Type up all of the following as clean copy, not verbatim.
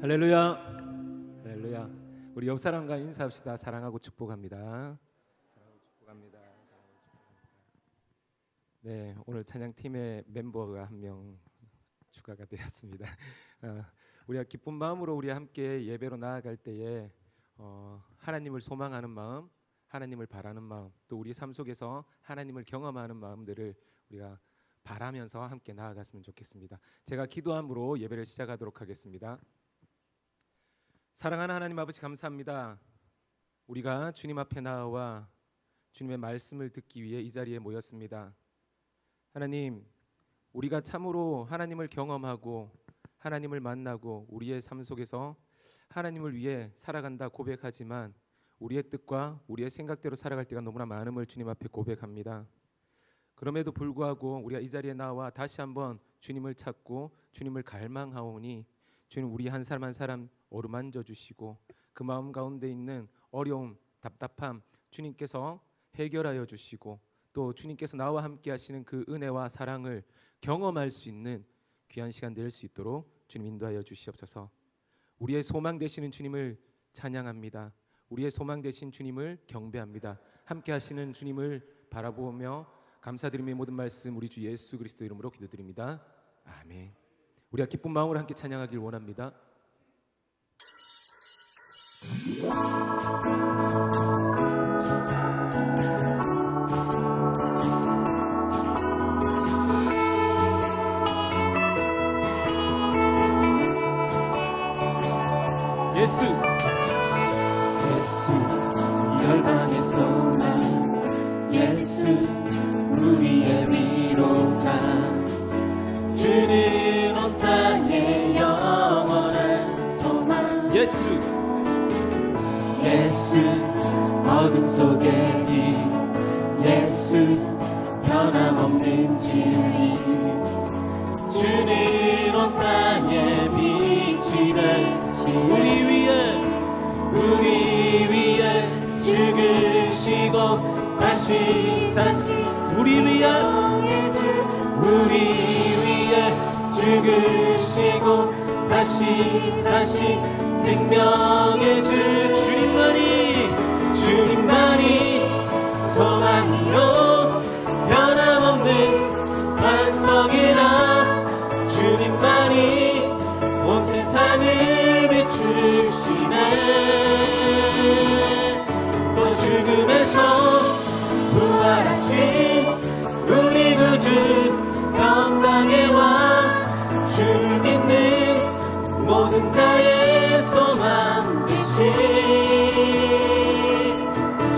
할렐루야, 할렐루야. 우리 옆 사람과 인사합시다. 사랑하고 축복합니다. 사랑하고 축복합니다. 네, 오늘 찬양팀의 멤버가 한 명 추가가 되었습니다. 우리가 기쁜 마음으로 우리 함께 예배로 나아갈 때에 하나님을 소망하는 마음, 하나님을 바라는 마음, 또 우리 삶 속에서 하나님을 경험하는 마음들을 우리가 바라면서 함께 나아갔으면 좋겠습니다. 제가 기도함으로 예배를 시작하도록 하겠습니다. 사랑하는 하나님 아버지, 감사합니다. 우리가 주님 앞에 나와 주님의 말씀을 듣기 위해 이 자리에 모였습니다. 하나님, 우리가 참으로 하나님을 경험하고 하나님을 만나고 우리의 삶 속에서 하나님을 위해 살아간다 고백하지만 우리의 뜻과 우리의 생각대로 살아갈 때가 너무나 많음을 주님 앞에 고백합니다. 그럼에도 불구하고 우리가 이 자리에 나와 다시 한번 주님을 찾고 주님을 갈망하오니 주님, 우리 한 사람 한 사람 어루만져 주시고 그 마음 가운데 있는 어려움, 답답함 주님께서 해결하여 주시고 또 주님께서 나와 함께 하시는 그 은혜와 사랑을 경험할 수 있는 귀한 시간 될 수 있도록 주님 인도하여 주시옵소서. 우리의 소망 되시는 주님을 찬양합니다. 우리의 소망 되신 주님을 경배합니다. 함께 하시는 주님을 바라보며 감사드리며 이 모든 말씀 우리 주 예수 그리스도 이름으로 기도드립니다. 아멘. 우리가 기쁜 마음으로 함께 찬양하길 원합니다. 예수, 예수 열방의 소망, 예수 우리의 위로자, 주는 온 땅의 영원한 소망. 예수, 예수 어둠 속의 빛, 예수 변함없는 진리, 주는 온 땅의 빛이 되시네. 우리 위에 죽으시고 다시 사신 우리 위에 죽으시고 다시 사신 생명의 주, 주님만이 소망이요 변함없는 반석이라, 주님만이 온 세상을 비추시네. 또 죽음에서 부활하신 우리 구주 평강의 왕, 주를 믿는 모든 자의 소망 되신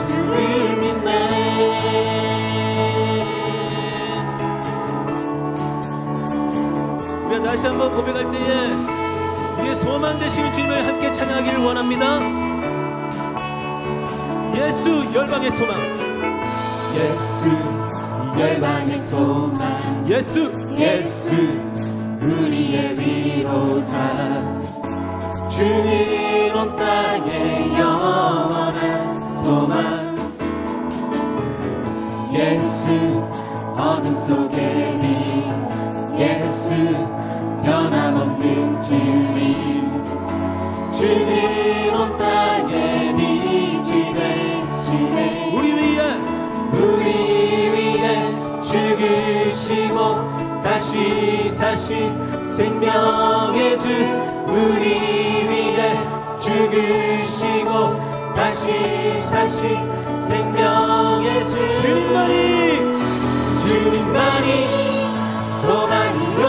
주를 믿네. 우리가 다시 한번 고백할 때에 우리의 소망 되시는 주님을 함께 찬양하기를 원합니다. 예수 열방의 소망, 예수 열방의 소망, 예수, 예수 우리의 위로자, 주는 온 땅의 영원한 소망. 예수 어둠 속의 빛, 예수 변함없는 진리, 주는 온 땅의 빛이 되시네. 우리 위에 죽으시고 다시 사신 생명의 주, 우리 위에 죽으시고 다시 사신 생명의 주, 주님만이 소망이요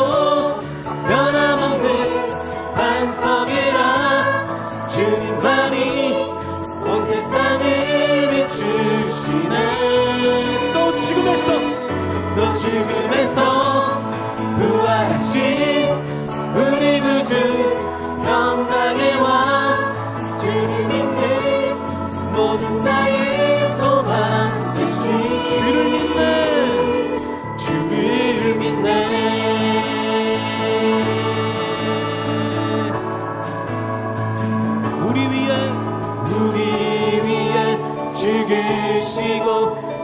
변함없는 반석이라, 주님만이 온 세상을 비추시네. 또 죽음에서 부활하신 우리 구주 평강의 왕, 주를 믿는 모든 자의 소망 되신 주를 믿네. 우리 위에 죽으시고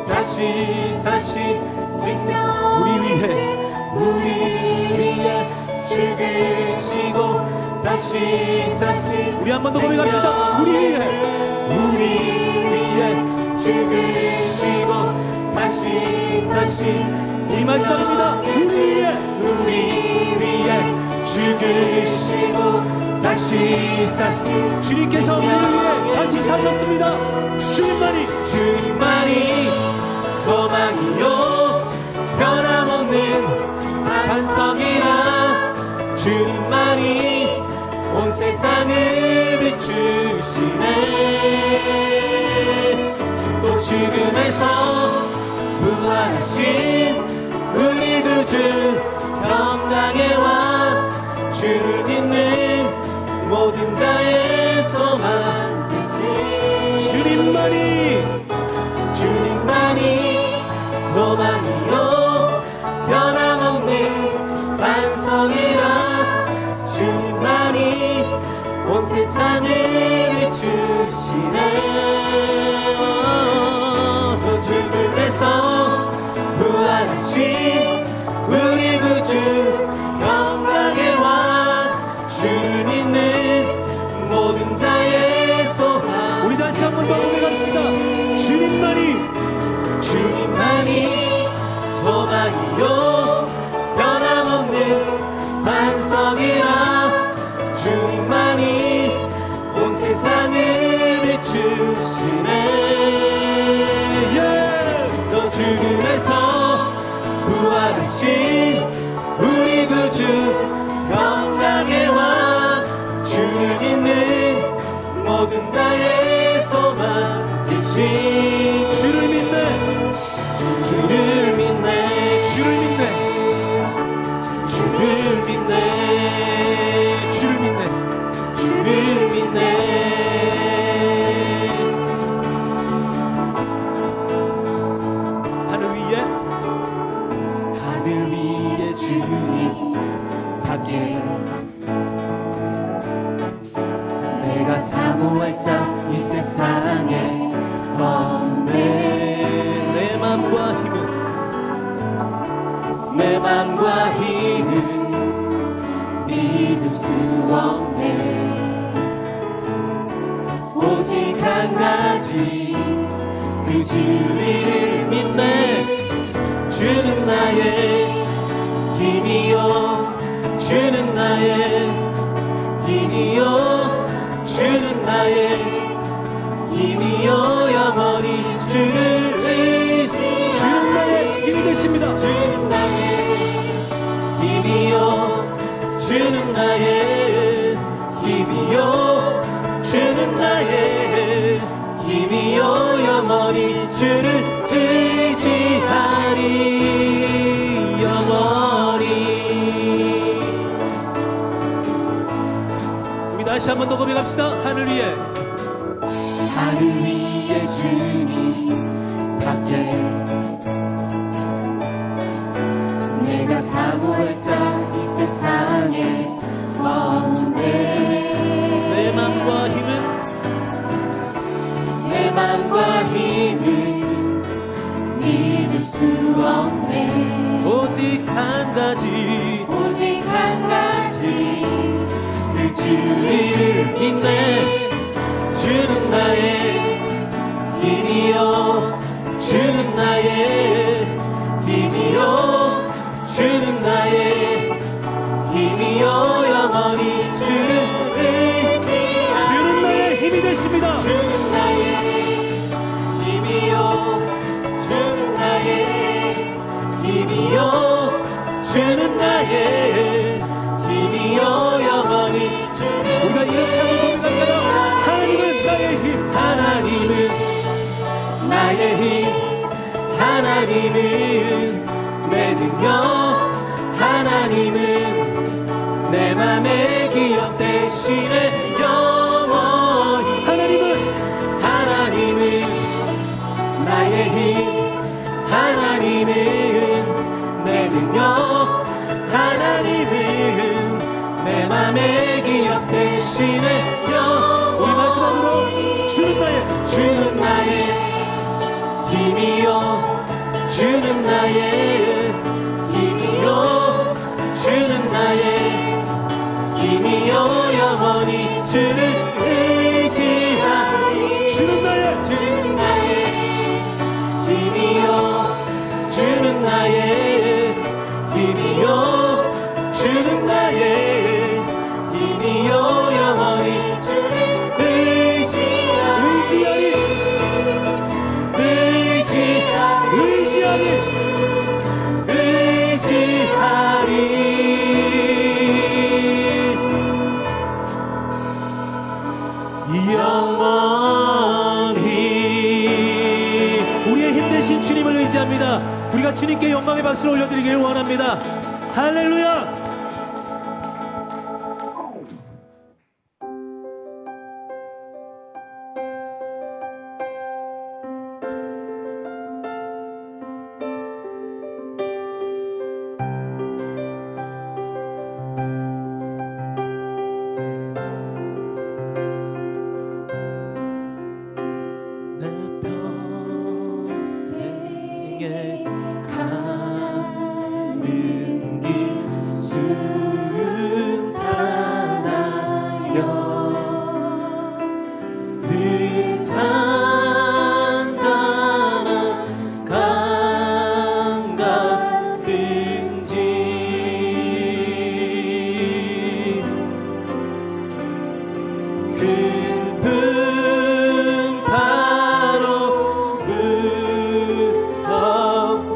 다시 사신 생명, 우리 위에 죽으시고 다시 사신 우리 한 번 더 고백합시다. 우리 위에 죽으시고 다시 사신 우리 마지막입니다. 우리 위에 죽으시고 다시 사신 주님께서 우리를 위해 다시 사셨습니다. 주님만이 소망이요 변함없는 반석이라 주님만이 온 세상을 비추시네. 또 죽음에서 부활하신 우리 구주 평강에 와 주를 믿는 모든 자의 소망 되신 주님만이 소망이요 변함없는 반석이라 주님만이 온 세상을 비추시네. 또 죽음에서 부활하신 우리 구주 영광에 와 주를 믿는 모든 자의 소망. 우리 다시 한 번 더 고백합시다. 주님만이 소망이요 변함없는 반석이라 주님만이 온 세상을 비추시네. 또 죽음에서 부활하신 우리 구주 영광에 와 주를 믿는 모든 자의 소망 되신 주를 믿네. 주를 믿네. 주를 믿네. 주를 믿네. 주를 믿네. 주를 믿네. 하늘 위에 주님 밖에 내가 사모할 자 이 세상에 없네. 내 맘과 힘은 믿을 수 없네. 오직 한 가지 그 진리를 믿네. 주는 나의 힘이요 주는 나의 힘이요 주는 나의 힘이요 영원히 주를 의지. 주는 나의 힘이 되십니다. 주는 나의 힘이요 주는 나의 힘이요 주는 나의 힘이요 영원히 주를 의지하리. 영원히. 우리 다시 한 번 더 고백합시다. 하늘 위에 주님 밖에 내가 사모할 자 이 세상에 없네. 내 맘과 힘은 믿을 수 없네. 오직 한 가지 그 진리를 믿네. 주는 나의 힘이요 주는 나의 힘이요 주는 나의 힘이요 영원히 주를 의지. 주는 나의 힘이 되십니다. 주는 나의 힘이요 주는 나의 힘이요 주는 나의 힘이요 영원히 주를. 우리가 이렇게 하고 고백할까요? 하나님은 나의 힘. 나의 힘 하나님은 내 능력 하나님은 내 맘에 기억 대신에 영원히. 하나님은 나의 힘 하나님은 내 능력 하나님은 내 맘에 기억 대신에 영원히. 우리 마지막으로 주는 나의 힘이요 주는 나의 힘이요 주는 나의 힘이요 주님을 의지합니다. 우리가 주님께 영광의 박수를 올려드리길 원합니다. 할렐루야. 내 평생에 가는 길 순탄하여 늘 잔잔한 강 같은지 큰 풍파로 무섭고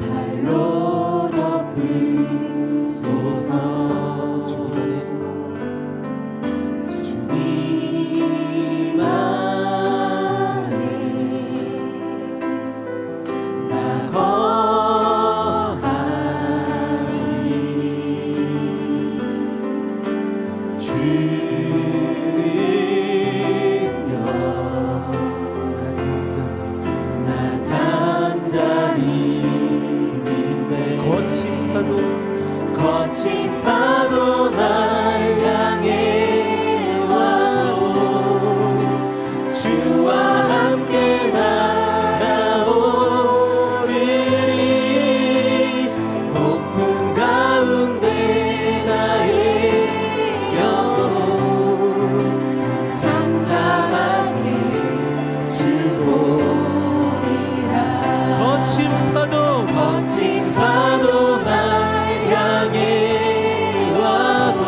발로 덮으소서. 주님 안에 나 거하리. 주는요 나 잠잠히 거친 파도 날 향해 와도 주와 함께 날아오르리. 폭풍 가운데 나의 영혼 잠잠하게 주 보리라. 거친 파도 날 향해 와도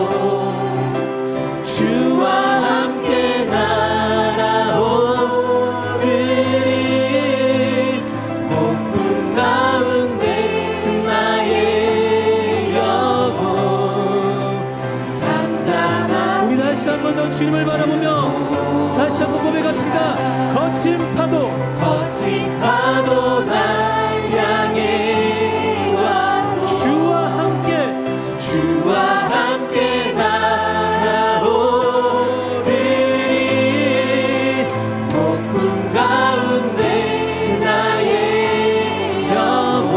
주와 함께 날아오르리. 폭풍 가운데 나의 영혼 잠잠하게. 우리 다시 한 번 더 주님을 바라보며 다시 한번 고백합시다. 거친 파도 날 향해 와도 주와 함께 날아오르리. 폭풍 가운데 나의 영혼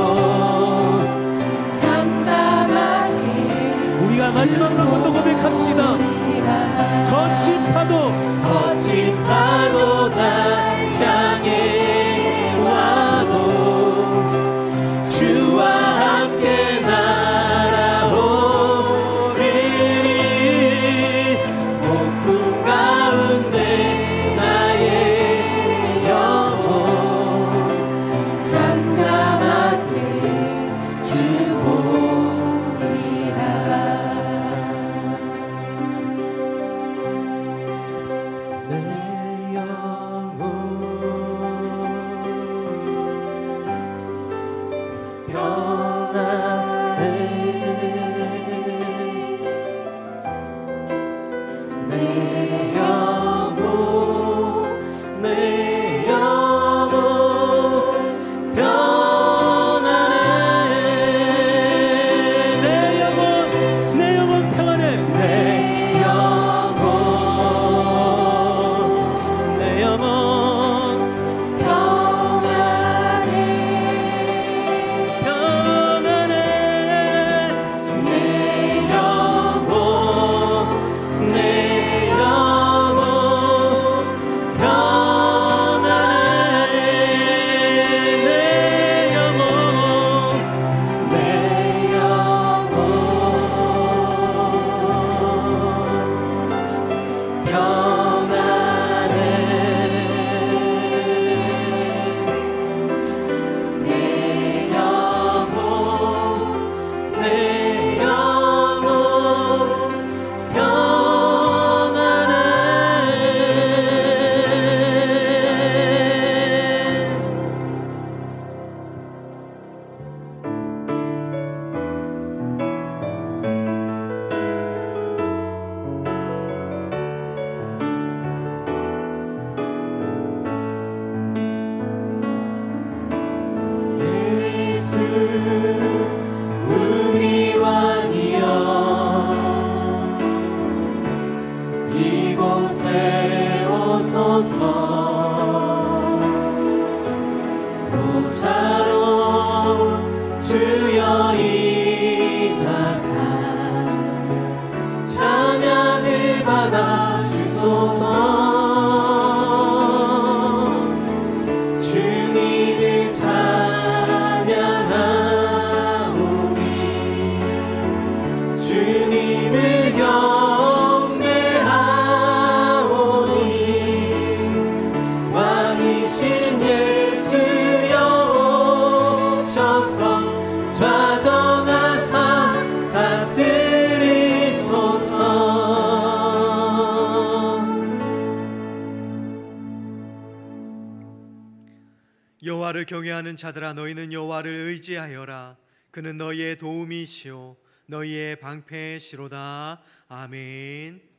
잠잠하게. 우리가 마지막으로 한 번 더 고백합시다. 거친 파도 날 향해 와도 주와 함께 날아오르리. 폭풍 가운데 나의 영혼 잠잠하게 주 보리라. 내 영혼 평안해. 내 영혼 평안해. 내 영혼 평안해. 내 영혼 평안해. 평안해. 내 영혼 우리 왕이여 이곳에 오소서. 보좌로 주여 임하사 찬양을 받아 주소서. 주님을 찬양하오니 주님을 경배하오니 왕이신 예수여 오셔서 좌정하사 다스리소서. 여호와를 경외하는 자들아 너희는 여호와를 의지하여라. 그는 너희의 도움이시오 너희의 방패시로다. 아멘.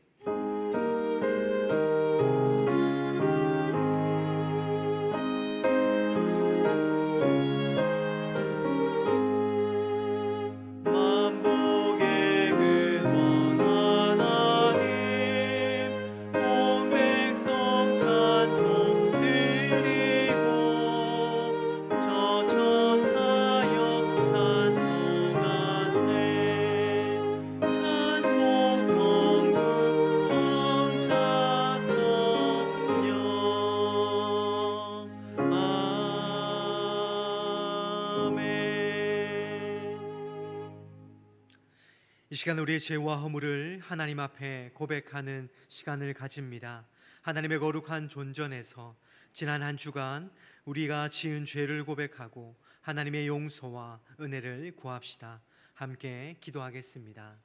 이 시간 우리의 죄와 허물을 하나님 앞에 고백하는 시간을 가집니다. 하나님의 거룩한 존전에서 지난 한 주간 우리가 지은 죄를 고백하고 하나님의 용서와 은혜를 구합시다. 함께 기도하겠습니다.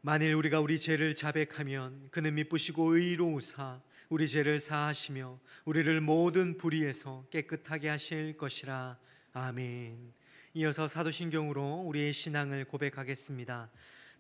만일 우리가 우리 죄를 자백하면 그는 미쁘시고 의로우사 우리 죄를 사하시며 우리를 모든 불의에서 깨끗하게 하실 것이라. 아멘. 이어서 사도신경으로 우리의 신앙을 고백하겠습니다.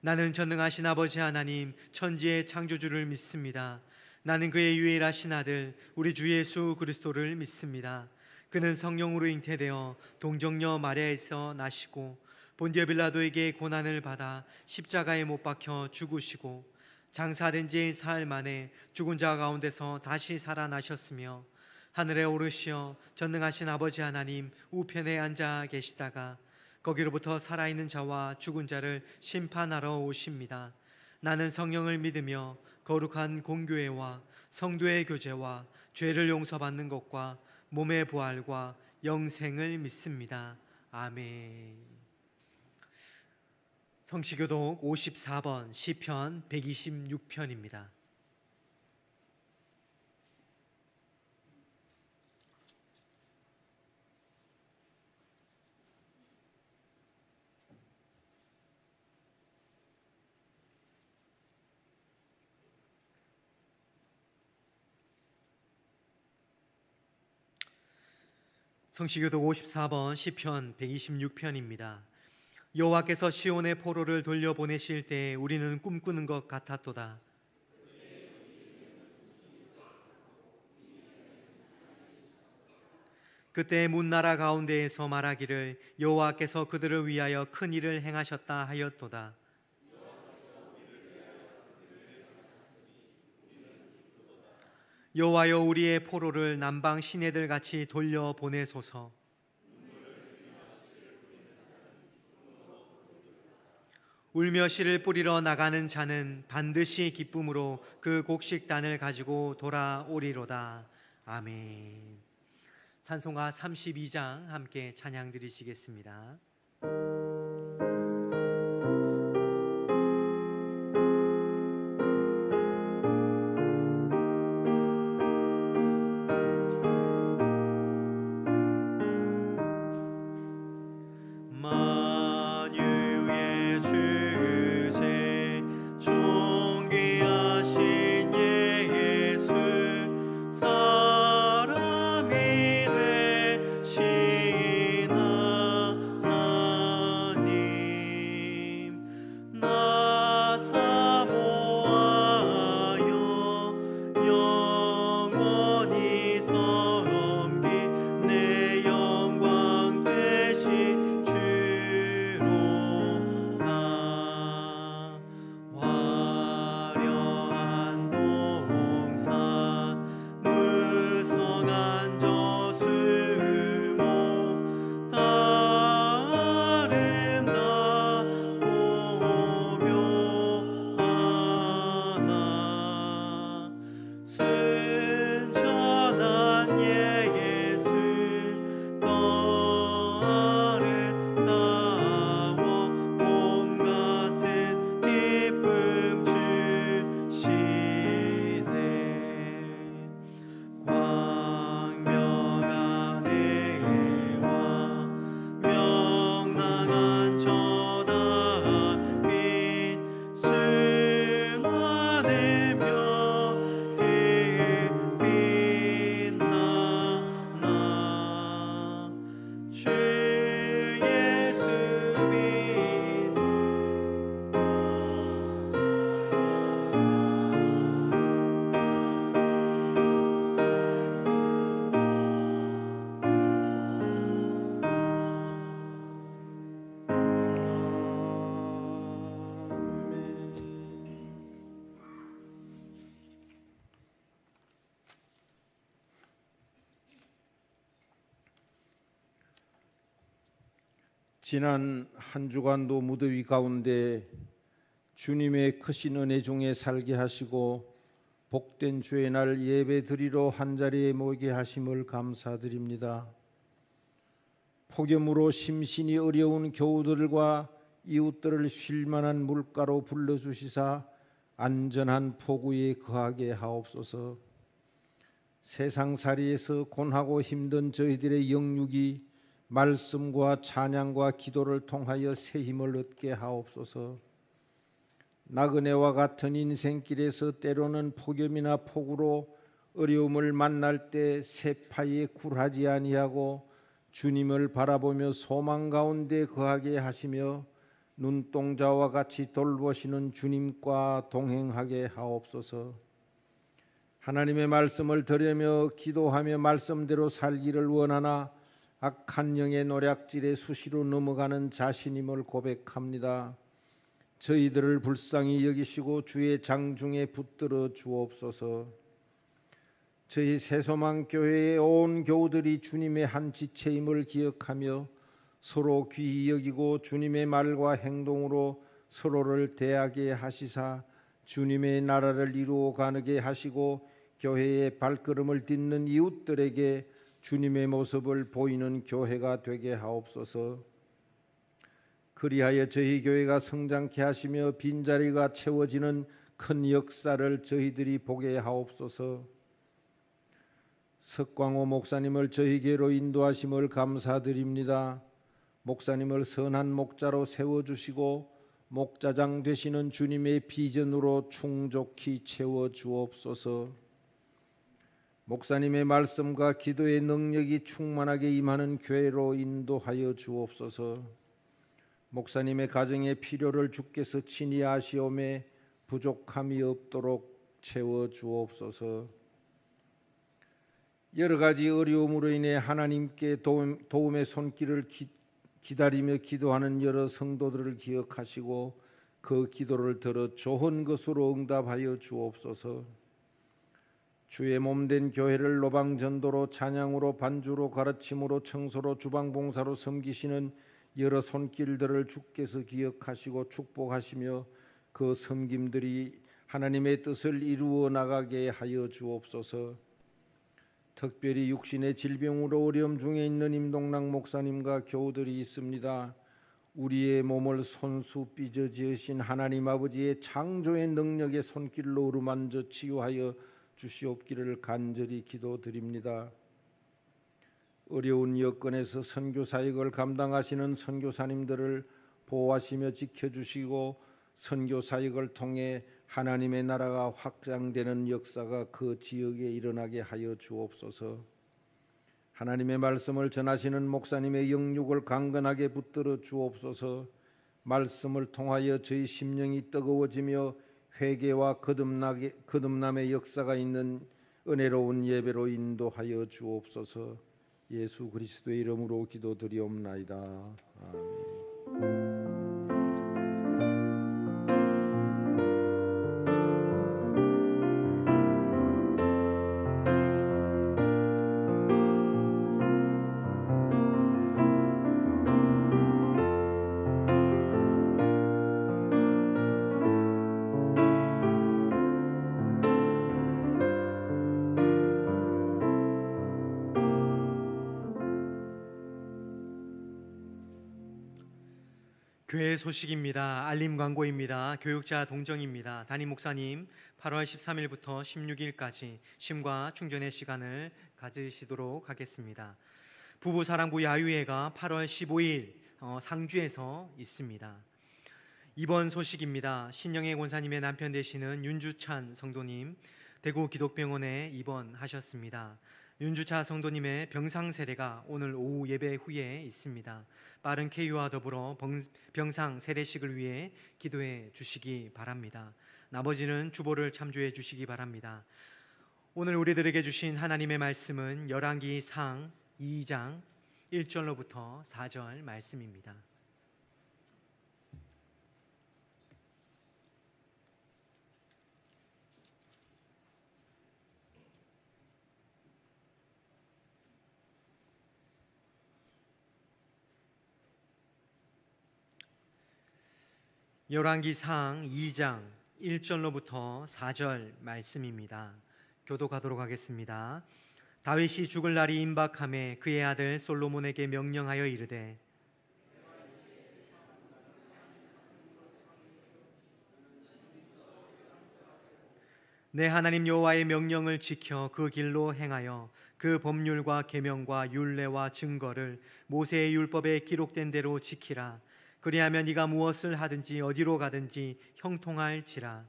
나는 전능하신 아버지 하나님 천지의 창조주를 믿습니다. 나는 그의 유일하신 아들 우리 주 예수 그리스도를 믿습니다. 그는 성령으로 잉태되어 동정녀 마리아에서 나시고 본디오 빌라도에게 고난을 받아 십자가에 못 박혀 죽으시고 장사된 지 사흘 만에 죽은 자 가운데서 다시 살아나셨으며 하늘에 오르시어 전능하신 아버지 하나님 우편에 앉아 계시다가 거기로부터 살아있는 자와 죽은 자를 심판하러 오십니다. 나는 성령을 믿으며 거룩한 공교회와 성도의 교제와 죄를 용서받는 것과 몸의 부활과 영생을 믿습니다. 아멘. 성시교독 54번 시편 126편입니다. 성시교독 54번 시편 126편입니다. 여호와께서 시온의 포로를 돌려보내실 때 우리는 꿈꾸는 것 같았도다. 그때 문나라 가운데에서 말하기를 여호와께서 그들을 위하여 큰 일을 행하셨다 하였도다. 여호와여 우리의 포로를 남방 시내들 같이 돌려보내소서. 울며 씨를 뿌리러 나가는 자는 반드시 기쁨으로 그 곡식단을 가지고 돌아오리로다. 아멘. 찬송가 32장 함께 찬양 드리시겠습니다. 만유 지난 한 주간도 무더위 가운데 주님의 크신 은혜 중에 살게 하시고 복된 주의 날 예배 드리러 한자리에 모이게 하심을 감사드립니다. 폭염으로 심신이 어려운 교우들과 이웃들을 쉴만한 물가로 불러주시사 안전한 포구에 거하게 하옵소서. 세상살이에서 곤하고 힘든 저희들의 영육이 말씀과 찬양과 기도를 통하여 새 힘을 얻게 하옵소서. 나그네와 같은 인생길에서 때로는 폭염이나 폭우로 어려움을 만날 때 세파에 굴하지 아니하고 주님을 바라보며 소망 가운데 거하게 하시며 눈동자와 같이 돌보시는 주님과 동행하게 하옵소서. 하나님의 말씀을 들으며 기도하며 말씀대로 살기를 원하나 악한 영의 노략질에 수시로 넘어가는 자신임을 고백합니다. 저희들을 불쌍히 여기시고 주의 장중에 붙들어 주옵소서. 저희 새소망교회의 온 교우들이 주님의 한 지체임을 기억하며 서로 귀히 여기고 주님의 말과 행동으로 서로를 대하게 하시사 주님의 나라를 이루어 가게 하시고 교회의 발걸음을 딛는 이웃들에게 주님의 모습을 보이는 교회가 되게 하옵소서. 그리하여 저희 교회가 성장케 하시며 빈자리가 채워지는 큰 역사를 저희들이 보게 하옵소서. 석광호 목사님을 저희 교회로 인도하심을 감사드립니다. 목사님을 선한 목자로 세워주시고 목자장 되시는 주님의 비전으로 충족히 채워주옵소서. 목사님의 말씀과 기도의 능력이 충만하게 임하는 교회로 인도하여 주옵소서. 목사님의 가정의 필요를 주께서 친히 아시오매 부족함이 없도록 채워주옵소서. 여러 가지 어려움으로 인해 하나님께 도움의 손길을 기다리며 기도하는 여러 성도들을 기억하시고 그 기도를 들어 좋은 것으로 응답하여 주옵소서. 주의 몸된 교회를 노방전도로 찬양으로 반주로 가르침으로 청소로 주방봉사로 섬기시는 여러 손길들을 주께서 기억하시고 축복하시며 그 섬김들이 하나님의 뜻을 이루어 나가게 하여 주옵소서. 특별히 육신의 질병으로 어려움 중에 있는 임동락 목사님과 교우들이 있습니다. 우리의 몸을 손수 빚어 지으신 하나님 아버지의 창조의 능력의 손길로 어루만져 치유하여 주시옵기를 간절히 기도드립니다. 어려운 여건에서 선교 사역을 감당하시는 선교사님들을 보호하시며 지켜주시고 선교 사역을 통해 하나님의 나라가 확장되는 역사가 그 지역에 일어나게 하여 주옵소서. 하나님의 말씀을 전하시는 목사님의 영육을 강건하게 붙들어 주옵소서. 말씀을 통하여 저희 심령이 뜨거워지며 회개와 거듭남의 역사가 있는 은혜로운 예배로 인도하여 주옵소서. 예수 그리스도의 이름으로 기도드리옵나이다. 아멘. 교회 소식입니다. 알림 광고입니다. 교육자 동정입니다. 담임 목사님 8월 13일부터 16일까지 심과 충전의 시간을 가지시도록 하겠습니다. 부부사랑부 야유회가 8월 15일 상주에서 있습니다. 이번 소식입니다. 신영애 권사님의 남편 되시는 윤주찬 성도님 대구 기독병원에 입원하셨습니다. 윤주차 성도님의 병상 세례가 오늘 오후 예배 후에 있습니다. 빠른 쾌유와 더불어 병상 세례식을 위해 기도해 주시기 바랍니다. 나머지는 주보를 참조해 주시기 바랍니다. 오늘 우리들에게 주신 하나님의 말씀은 열왕기상 2장 1절로부터 4절 말씀입니다. 열왕기상 2장 1절로부터 4절 말씀입니다. 교독하도록 하겠습니다. 다윗이 죽을 날이 임박함에 그의 아들 솔로몬에게 명령하여 이르되 내 하나님 여호와의 명령을 지켜 그 길로 행하여 그 법률과 계명과 율례와 증거를 모세의 율법에 기록된 대로 지키라. 그리하면 네가 무엇을 하든지 어디로 가든지 형통할지라.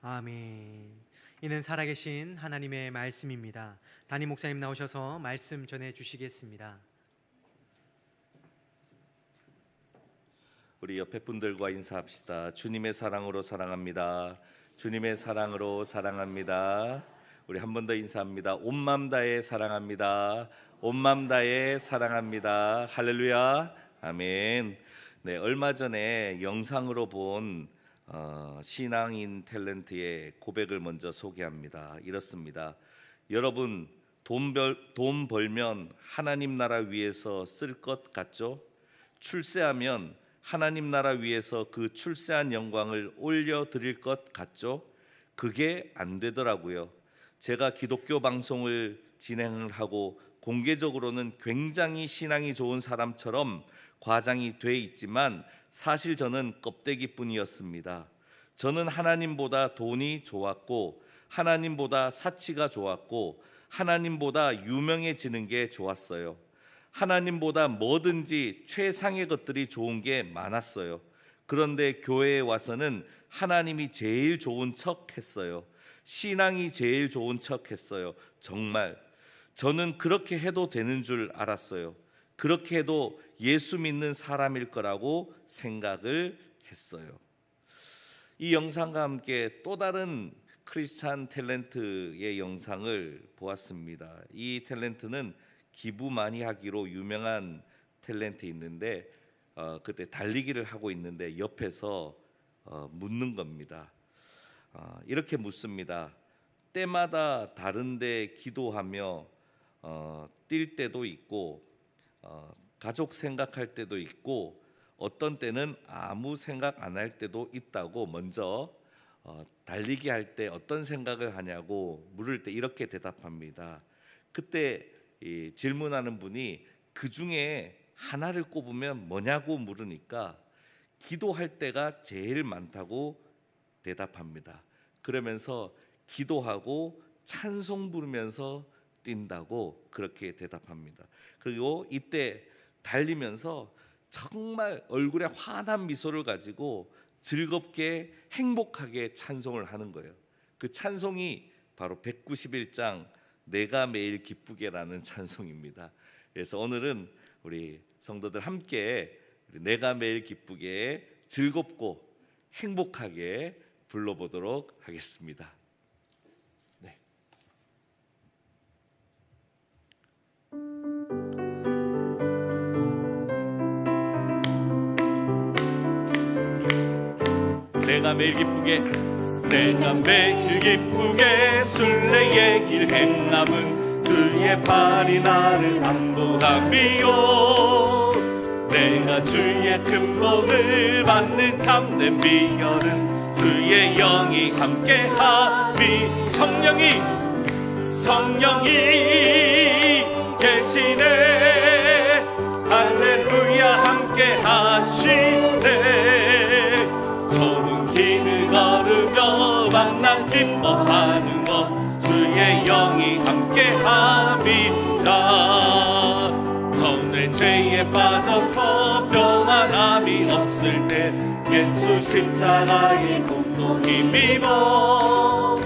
아멘. 이는 살아계신 하나님의 말씀입니다. 담임 목사님 나오셔서 말씀 전해 주시겠습니다. 우리 옆에 분들과 인사합시다. 주님의 사랑으로 사랑합니다. 주님의 사랑으로 사랑합니다. 우리 한 번 더 인사합니다. 온 마음 다해 사랑합니다. 온 마음 다해 사랑합니다. 할렐루야. 아멘. 네, 얼마 전에 영상으로 본 신앙인 탤런트의 고백을 먼저 소개합니다. 이렇습니다. 여러분, 돈 벌면 하나님 나라 위해서 쓸 것 같죠? 출세하면 하나님 나라 위해서 그 출세한 영광을 올려드릴 것 같죠? 그게 안 되더라고요. 제가 기독교 방송을 진행을 하고 공개적으로는 굉장히 신앙이 좋은 사람처럼 과장이 돼 있지만 사실 저는 껍데기뿐이었습니다. 저는 하나님보다 돈이 좋았고 하나님보다 사치가 좋았고 하나님보다 유명해지는 게 좋았어요. 하나님보다 뭐든지 최상의 것들이 좋은 게 많았어요. 그런데 교회에 와서는 하나님이 제일 좋은 척 했어요. 신앙이 제일 좋은 척 했어요. 정말 저는 그렇게 해도 되는 줄 알았어요. 그렇게 해도 예수 믿는 사람일 거라고 생각을 했어요. 이 영상과 함께 또 다른 크리스찬 탤런트의 영상을 보았습니다. 이 탤런트는 기부 많이 하기로 유명한 탤런트 있는데 그때 달리기를 하고 있는데 옆에서 묻는 겁니다. 이렇게 묻습니다. 때마다 다른데 기도하며 뛸 때도 있고 가족 생각할 때도 있고 어떤 때는 아무 생각 안 할 때도 있다고 먼저 달리기 할 때 어떤 생각을 하냐고 물을 때 이렇게 대답합니다. 그때 질문하는 분이 그 중에 하나를 꼽으면 뭐냐고 물으니까 기도할 때가 제일 많다고 대답합니다. 그러면서 기도하고 찬송 부르면서 뛴다고 그렇게 대답합니다. 그리고 이때 달리면서 정말 얼굴에 환한 미소를 가지고 즐겁게 행복하게 찬송을 하는 거예요. 그 찬송이 바로 191장 내가 매일 기쁘게라는 찬송입니다. 그래서 오늘은 우리 성도들 함께 내가 매일 기쁘게 즐겁고 행복하게 불러보도록 하겠습니다. 네. 내가 매일 기쁘게 내가 매일 기쁘게 순례의 길 행함은 주의 발이 나를 안보함이요 내가 주의 큰 복을 받는 참된 비결은 주의 영이 함께함이 성령이 계시네 할렐루야 함께하시네 좋은 길을 걸으며 만나 기뻐하는 것 주의 영이 함께함이라 전에 죄에 빠져서 평안함이 없을 때 예수 십자가의 공로 힘입어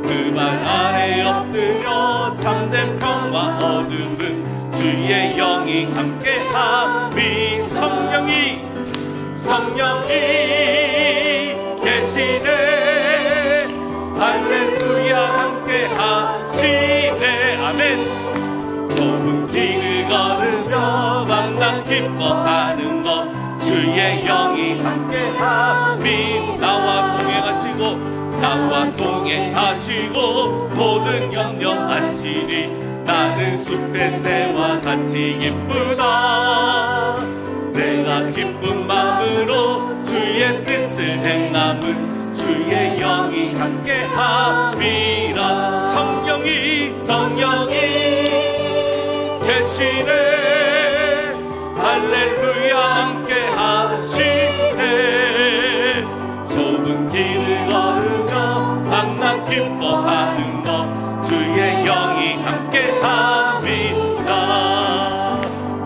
그 말 아래 엎드려 참된 평화 얻음은 주의 영이 함께함이 성령이 계시네 할렐루야 함께하시네 아멘 좁은 길을 걸으며 기뻐하는 것 주의 영이 함께하니 나와 동행하시고 모든 염려하시니 나는 숲의 새와 같이 기쁘다. 내가 기쁜 마음으로 주의 뜻을 행함은 주의 영이 함께함이라. 성령이 계시네. 할렐루야 함께하시네. 좁은 길을 걸으며 방랑 기뻐하는 것 주의 영이 함께함이라.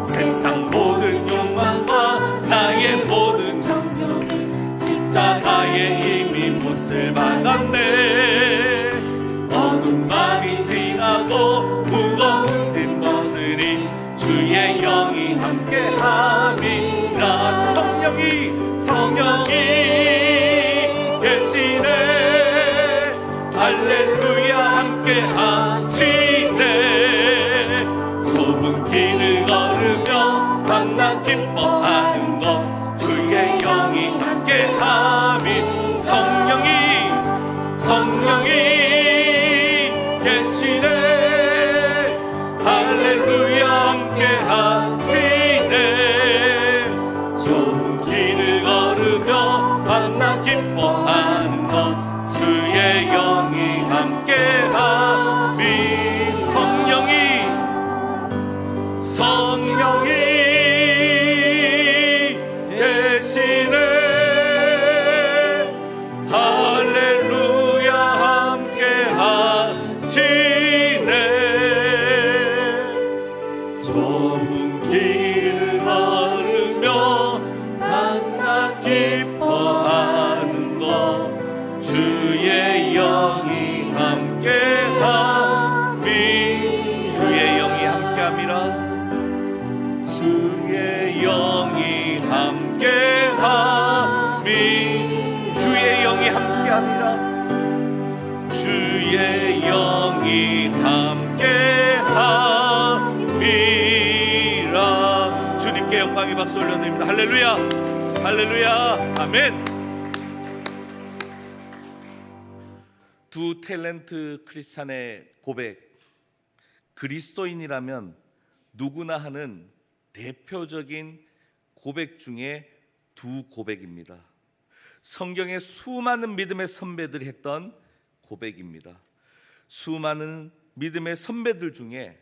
세상 모든 욕망과 나의 모든 정욕은 십자가에 이미 못을 박았네. 어두운 밤이 지나고 무거운 짐 벗으니 주의 영이 함께함이라. 성령이 계시네. 할렐루야 함께하시네. 좁은 길을 걸으며 방랑 기뻐하는 것 주의 영이 함께함이. 성령이 계시네. 할렐루야 함께하시네. 좁은 길을 걸으며 방랑 기뻐하는 것 주의 영이 함께하니. 성령이 계시네. 할렐루야 함께하시네. 좁은 길을 걸으며 만나 기뻐하는 것 주의 영이 함께함이. 주의 영이 함께함이라. 주의 영이 함께함이. 주의 영이 함께함이라. 주의 영이 함께함이라. 주님께 영광의 박수 올려드립니다. 할렐루야 할렐루야 아멘. 두 탤런트 크리스찬의 고백. 그리스도인이라면 누구나 하는 대표적인 고백 중에 두 고백입니다. 성경의 수많은 믿음의 선배들이 했던 고백입니다. 수많은 믿음의 선배들 중에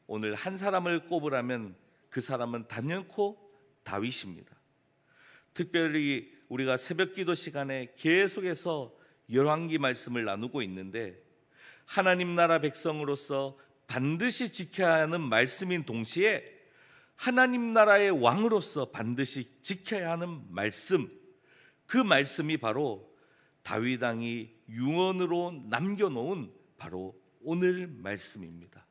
오늘 한 사람을 꼽으라면 그 사람은 단연코 다윗입니다. 특별히 우리가 새벽기도 시간에 계속해서 열왕기 말씀을 나누고 있는데 하나님 나라 백성으로서 반드시 지켜야 하는 말씀인 동시에 하나님 나라의 왕으로서 반드시 지켜야 하는 말씀, 그 말씀이 바로 다윗 왕이 유언으로 남겨놓은 바로 오늘 말씀입니다.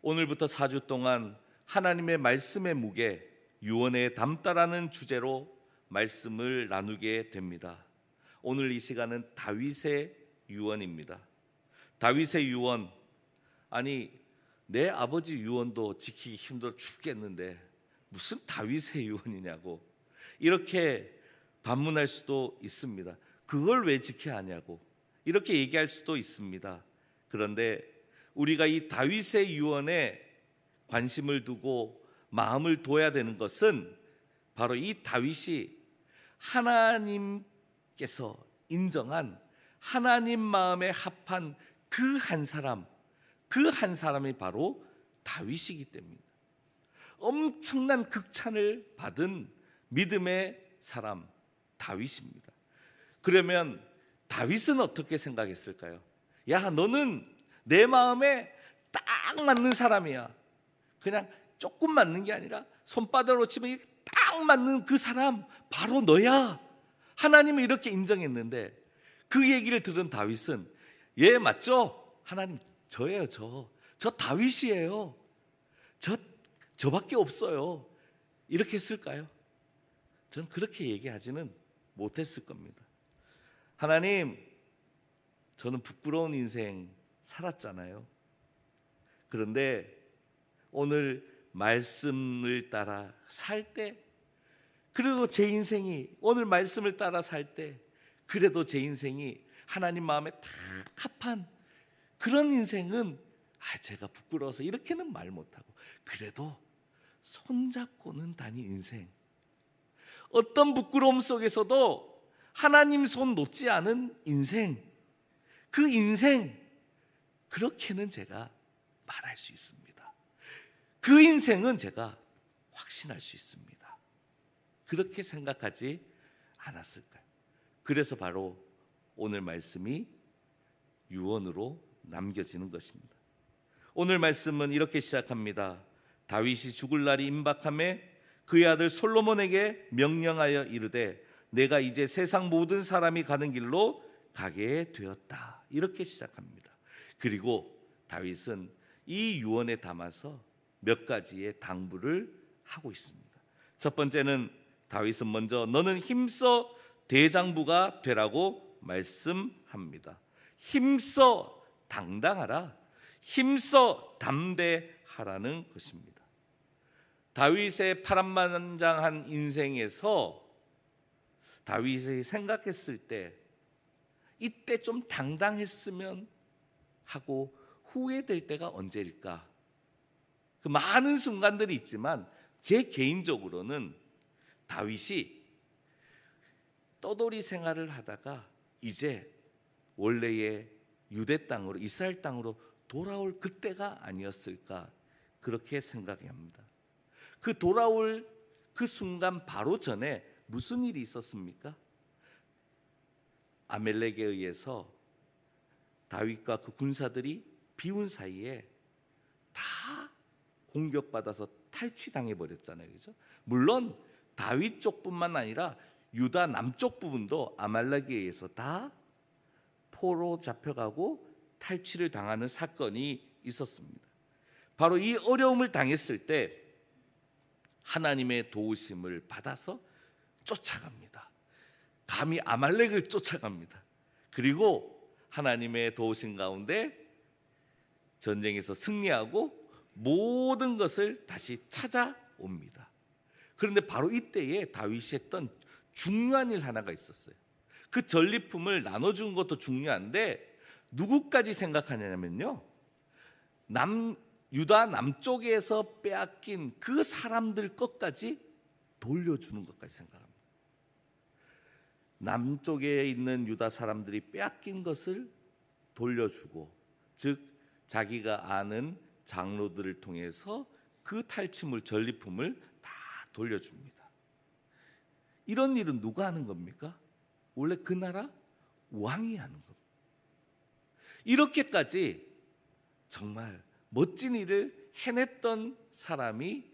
오늘부터 4주 동안 하나님의 말씀의 무게, 유언에 담다라는 주제로 말씀을 나누게 됩니다. 오늘 이 시간은 다윗의 유언입니다. 다윗의 유언, 아니 내 아버지 유언도 지키기 힘들어 죽겠는데 무슨 다윗의 유언이냐고 이렇게 반문할 수도 있습니다. 그걸 왜 지켜야 하냐고 이렇게 얘기할 수도 있습니다. 그런데 우리가 이 다윗의 유언에 관심을 두고 마음을 둬야 되는 것은 바로 이 다윗이 하나님께서 인정한 하나님 마음에 합한 그 한 사람, 그 한 사람이 바로 다윗이기 때문입니다. 엄청난 극찬을 받은 믿음의 사람 다윗입니다. 그러면 다윗은 어떻게 생각했을까요? 야, 너는 내 마음에 딱 맞는 사람이야. 그냥 조금 맞는 게 아니라 손바닥으로 치면 딱 맞는 그 사람 바로 너야. 하나님이 이렇게 인정했는데 그 얘기를 들은 다윗은 예, 맞죠? 하나님, 저예요. 저 다윗이에요. 저밖에 없어요. 이렇게 했을까요? 전 그렇게 얘기하지는 못했을 겁니다. 하나님, 저는 부끄러운 인생 살았잖아요. 그런데 오늘 말씀을 따라 살 때, 그리고 제 인생이 오늘 말씀을 따라 살 때, 그래도 제 인생이 하나님 마음에 딱 합한 그런 인생은 제가 부끄러워서 이렇게는 말 못하고, 그래도 손잡고는 다닌 인생, 어떤 부끄러움 속에서도 하나님 손 놓지 않은 인생, 그 인생, 그렇게는 제가 말할 수 있습니다. 그 인생은 제가 확신할 수 있습니다. 그렇게 생각하지 않았을까요? 그래서 바로 오늘 말씀이 유언으로 남겨지는 것입니다. 오늘 말씀은 이렇게 시작합니다. 다윗이 죽을 날이 임박함에 그의 아들 솔로몬에게 명령하여 이르되 내가 이제 세상 모든 사람이 가는 길로 가게 되었다. 이렇게 시작합니다. 그리고 다윗은 이 유언에 담아서 몇 가지의 당부를 하고 있습니다. 첫 번째는 다윗은 먼저 너는 힘써 대장부가 되라고 말씀합니다. 힘써 당당하라, 힘써 담대하라는 것입니다. 다윗의 파란만장한 인생에서 다윗이 생각했을 때 이때 좀 당당했으면 하고 후회될 때가 언제일까? 그 많은 순간들이 있지만 제 개인적으로는 다윗이 떠돌이 생활을 하다가 이제 원래의 유대 땅으로, 이스라엘 땅으로 돌아올 그때가 아니었을까, 그렇게 생각합니다. 그 돌아올 그 순간 바로 전에 무슨 일이 있었습니까? 아멜렉에 의해서 다윗과 그 군사들이 비운 사이에 다 공격받아서 탈취당해 버렸잖아요. 그죠? 물론 다윗 쪽뿐만 아니라 유다 남쪽 부분도 아말렉에 의해서 다 포로 잡혀가고 탈취를 당하는 사건이 있었습니다. 바로 이 어려움을 당했을 때 하나님의 도우심을 받아서 쫓아갑니다. 감히 아말렉을 쫓아갑니다. 그리고 하나님의 도우심 가운데 전쟁에서 승리하고 모든 것을 다시 찾아옵니다. 그런데 바로 이때에 다윗이 했던 중요한 일 하나가 있었어요. 그 전리품을 나눠준 것도 중요한데 누구까지 생각하냐면요, 유다 남쪽에서 빼앗긴 그 사람들 것까지 돌려주는 것까지 생각합니다. 남쪽에 있는 유다 사람들이 빼앗긴 것을 돌려주고, 즉 자기가 아는 장로들을 통해서 그 탈취물, 전리품을 다 돌려줍니다. 이런 일은 누가 하는 겁니까? 원래 그 나라 왕이 하는 겁니다. 이렇게까지 정말 멋진 일을 해냈던 사람이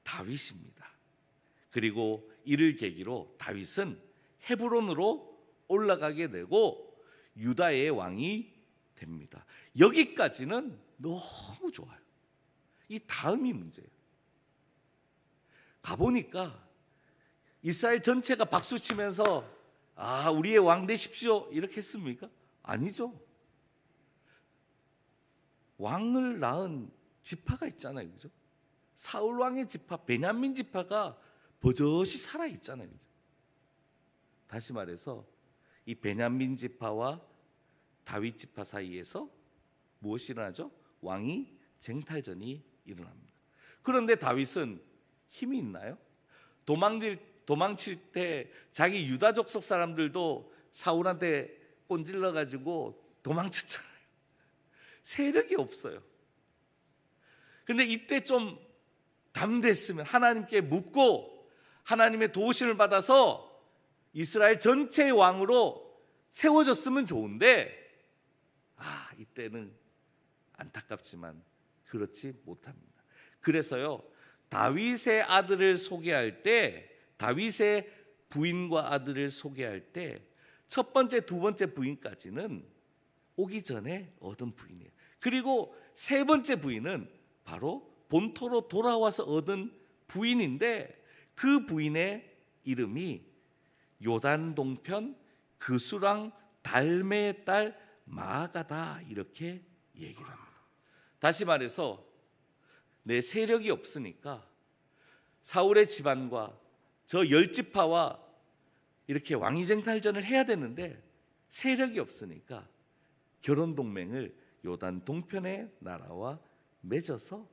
다윗입니다. 그리고 이를 계기로 다윗은 헤브론으로 올라가게 되고 유다의 왕이 됩니다. 여기까지는 너무 좋아요. 이 다음이 문제예요. 가보니까 이스라엘 전체가 박수치면서 우리의 왕 되십시오 이렇게 했습니까? 아니죠. 왕을 낳은 지파가 있잖아요. 그죠? 사울 왕의 지파, 베냐민 지파가 버젓이 살아 있잖아요. 그죠? 다시 말해서 이 베냐민 지파와 다윗 지파 사이에서 무엇이 일어나죠? 왕위 쟁탈전이 일어납니다. 그런데 다윗은 힘이 있나요? 도망칠 때 자기 유다 족속 사람들도 사울한테 꼰질러 가지고 도망쳤잖아요. 세력이 없어요. 근데 이때 좀 담대했으면, 하나님께 묻고 하나님의 도우심을 받아서 이스라엘 전체의 왕으로 세워졌으면 좋은데 이때는 안타깝지만 그렇지 못합니다. 그래서요, 다윗의 아들을 소개할 때, 다윗의 부인과 아들을 소개할 때 첫 번째, 두 번째 부인까지는 오기 전에 얻은 부인이에요. 그리고 세 번째 부인은 바로 본토로 돌아와서 얻은 부인인데 그 부인의 이름이 요단 동편 그수랑 달메의 딸 마아가다, 이렇게 얘기를 합니다. 다시 말해서 내 세력이 없으니까 사울의 집안과 저 열지파와 이렇게 왕위쟁탈전을 해야 되는데 세력이 없으니까 결혼 동맹을 요단 동편의 나라와 맺어서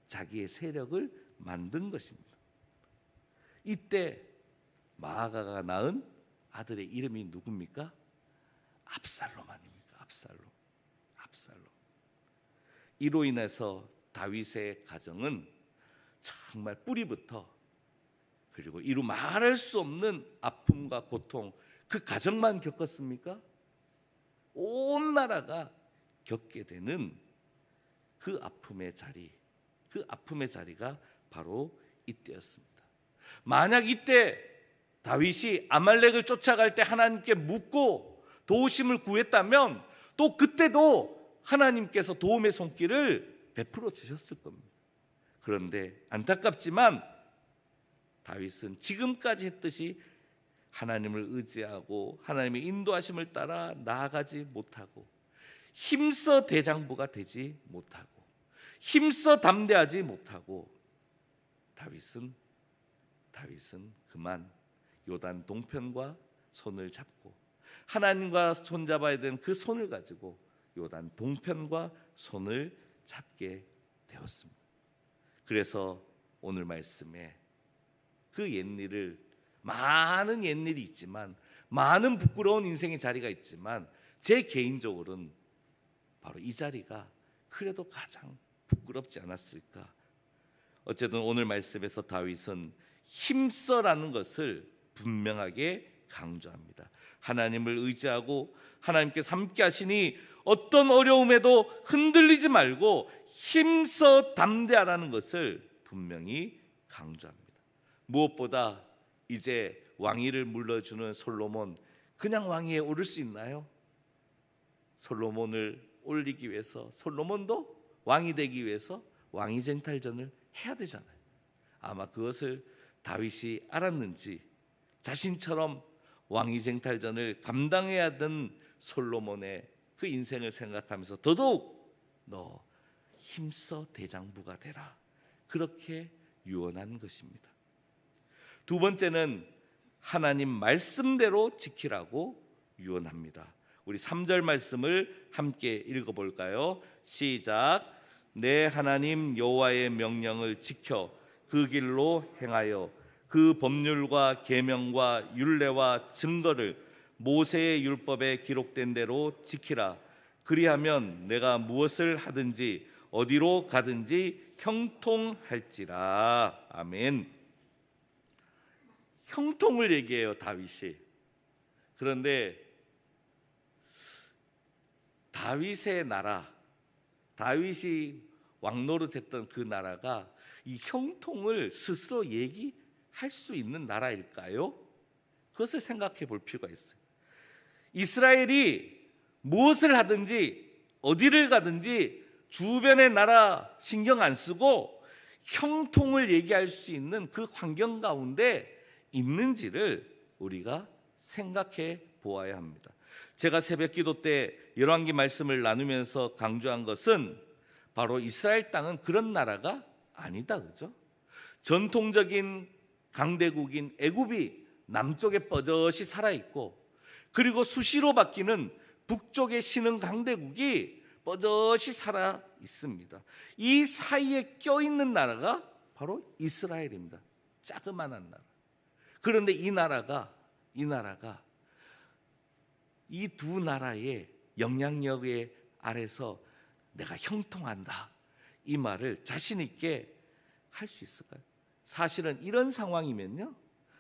자기의 세력을 만든 것입니다. 이때 마아가가 낳은 아들의 이름이 누굽니까? 압살롬 아닙니까? 압살롬. 이로 인해서 다윗의 가정은 정말 뿌리부터, 그리고 이루 말할 수 없는 아픔과 고통, 그 가정만 겪었습니까? 온 나라가 겪게 되는 그 아픔의 자리가 바로 이때였습니다. 만약 이때 다윗이 아말렉을 쫓아갈 때 하나님께 묻고 도우심을 구했다면 또 그때도 하나님께서 도움의 손길을 베풀어 주셨을 겁니다. 그런데 안타깝지만 다윗은 지금까지 했듯이 하나님을 의지하고 하나님의 인도하심을 따라 나아가지 못하고 힘써 대장부가 되지 못하고 힘써 담대하지 못하고 다윗은 그만 요단 동편과 손을 잡고 하나님과 손잡아야 되는 그 손을 가지고 요단 동편과 손을 잡게 되었습니다. 그래서 오늘 말씀에 그 옛일을, 많은 옛일이 있지만 많은 부끄러운 인생의 자리가 있지만 제 개인적으로는 바로 이 자리가 그래도 가장 부끄럽지 않았을까. 어쨌든 오늘 말씀에서 다윗은 힘써라는 것을 분명하게 강조합니다. 하나님을 의지하고 하나님께서 함께 하시니 어떤 어려움에도 흔들리지 말고 힘써 담대하라는 것을 분명히 강조합니다. 무엇보다 이제 왕위를 물려주는 솔로몬, 그냥 왕위에 오를 수 있나요? 솔로몬을 올리기 위해서, 솔로몬도 왕이 되기 위해서 왕위쟁탈전을 해야 되잖아요. 아마 그것을 다윗이 알았는지 자신처럼 왕위쟁탈전을 감당해야 하던 솔로몬의 그 인생을 생각하면서 더더욱 너 힘써 대장부가 되라, 그렇게 유언한 것입니다. 두 번째는 하나님 말씀대로 지키라고 유언합니다. 우리 3절 말씀을 함께 읽어볼까요? 시작. 내 하나님 여호와의 명령을 지켜 그 길로 행하여 그 법률과 계명과 율례와 증거를 모세의 율법에 기록된 대로 지키라. 그리하면 내가 무엇을 하든지 어디로 가든지 형통할지라. 아멘. 형통을 얘기해요, 다윗이. 그런데 다윗의 나라, 다윗이 왕노릇했던 그 나라가 이 형통을 스스로 얘기할 수 있는 나라일까요? 그것을 생각해 볼 필요가 있어요. 이스라엘이 무엇을 하든지 어디를 가든지 주변의 나라 신경 안 쓰고 형통을 얘기할 수 있는 그 환경 가운데 있는지를 우리가 생각해 보아야 합니다. 제가 새벽 기도 때 열왕기 말씀을 나누면서 강조한 것은 바로 이스라엘 땅은 그런 나라가 아니다, 그죠? 전통적인 강대국인 애굽이 남쪽에 뻗어시 살아 있고, 그리고 수시로 바뀌는 북쪽의 신흥 강대국이 뻗어시 살아 있습니다. 이 사이에 껴 있는 나라가 바로 이스라엘입니다. 자그마한 나라. 그런데 이 나라가 이 두 나라의 영향력에 아래서 내가 형통한다, 이 말을 자신 있게 할 수 있을까요? 사실은 이런 상황이면요,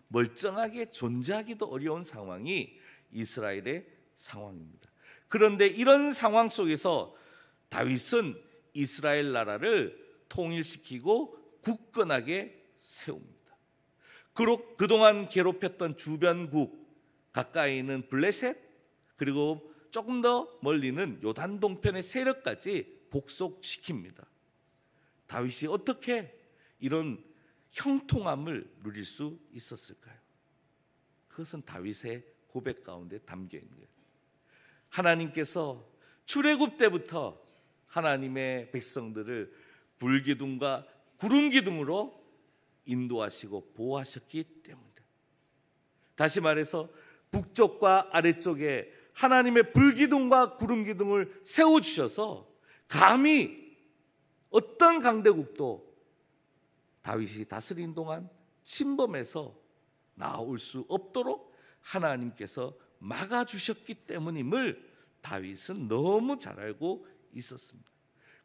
멀쩡하게 존재하기도 어려운 상황이 이스라엘의 상황입니다. 그런데 이런 상황 속에서 다윗은 이스라엘 나라를 통일시키고 굳건하게 세웁니다. 그동안 괴롭혔던 주변국 가까이 있는 블레셋, 그리고 조금 더 멀리는 요단 동편의 세력까지 복속시킵니다. 다윗이 어떻게 이런 형통함을 누릴 수 있었을까요? 그것은 다윗의 고백 가운데 담겨 있는 거예요. 하나님께서 출애굽 때부터 하나님의 백성들을 불기둥과 구름 기둥으로 인도하시고 보호하셨기 때문이다. 다시 말해서 북쪽과 아래쪽에 하나님의 불기둥과 구름 기둥을 세워주셔서 감히 어떤 강대국도 다윗이 다스린 동안 침범해서 나올 수 없도록 하나님께서 막아주셨기 때문임을 다윗은 너무 잘 알고 있었습니다.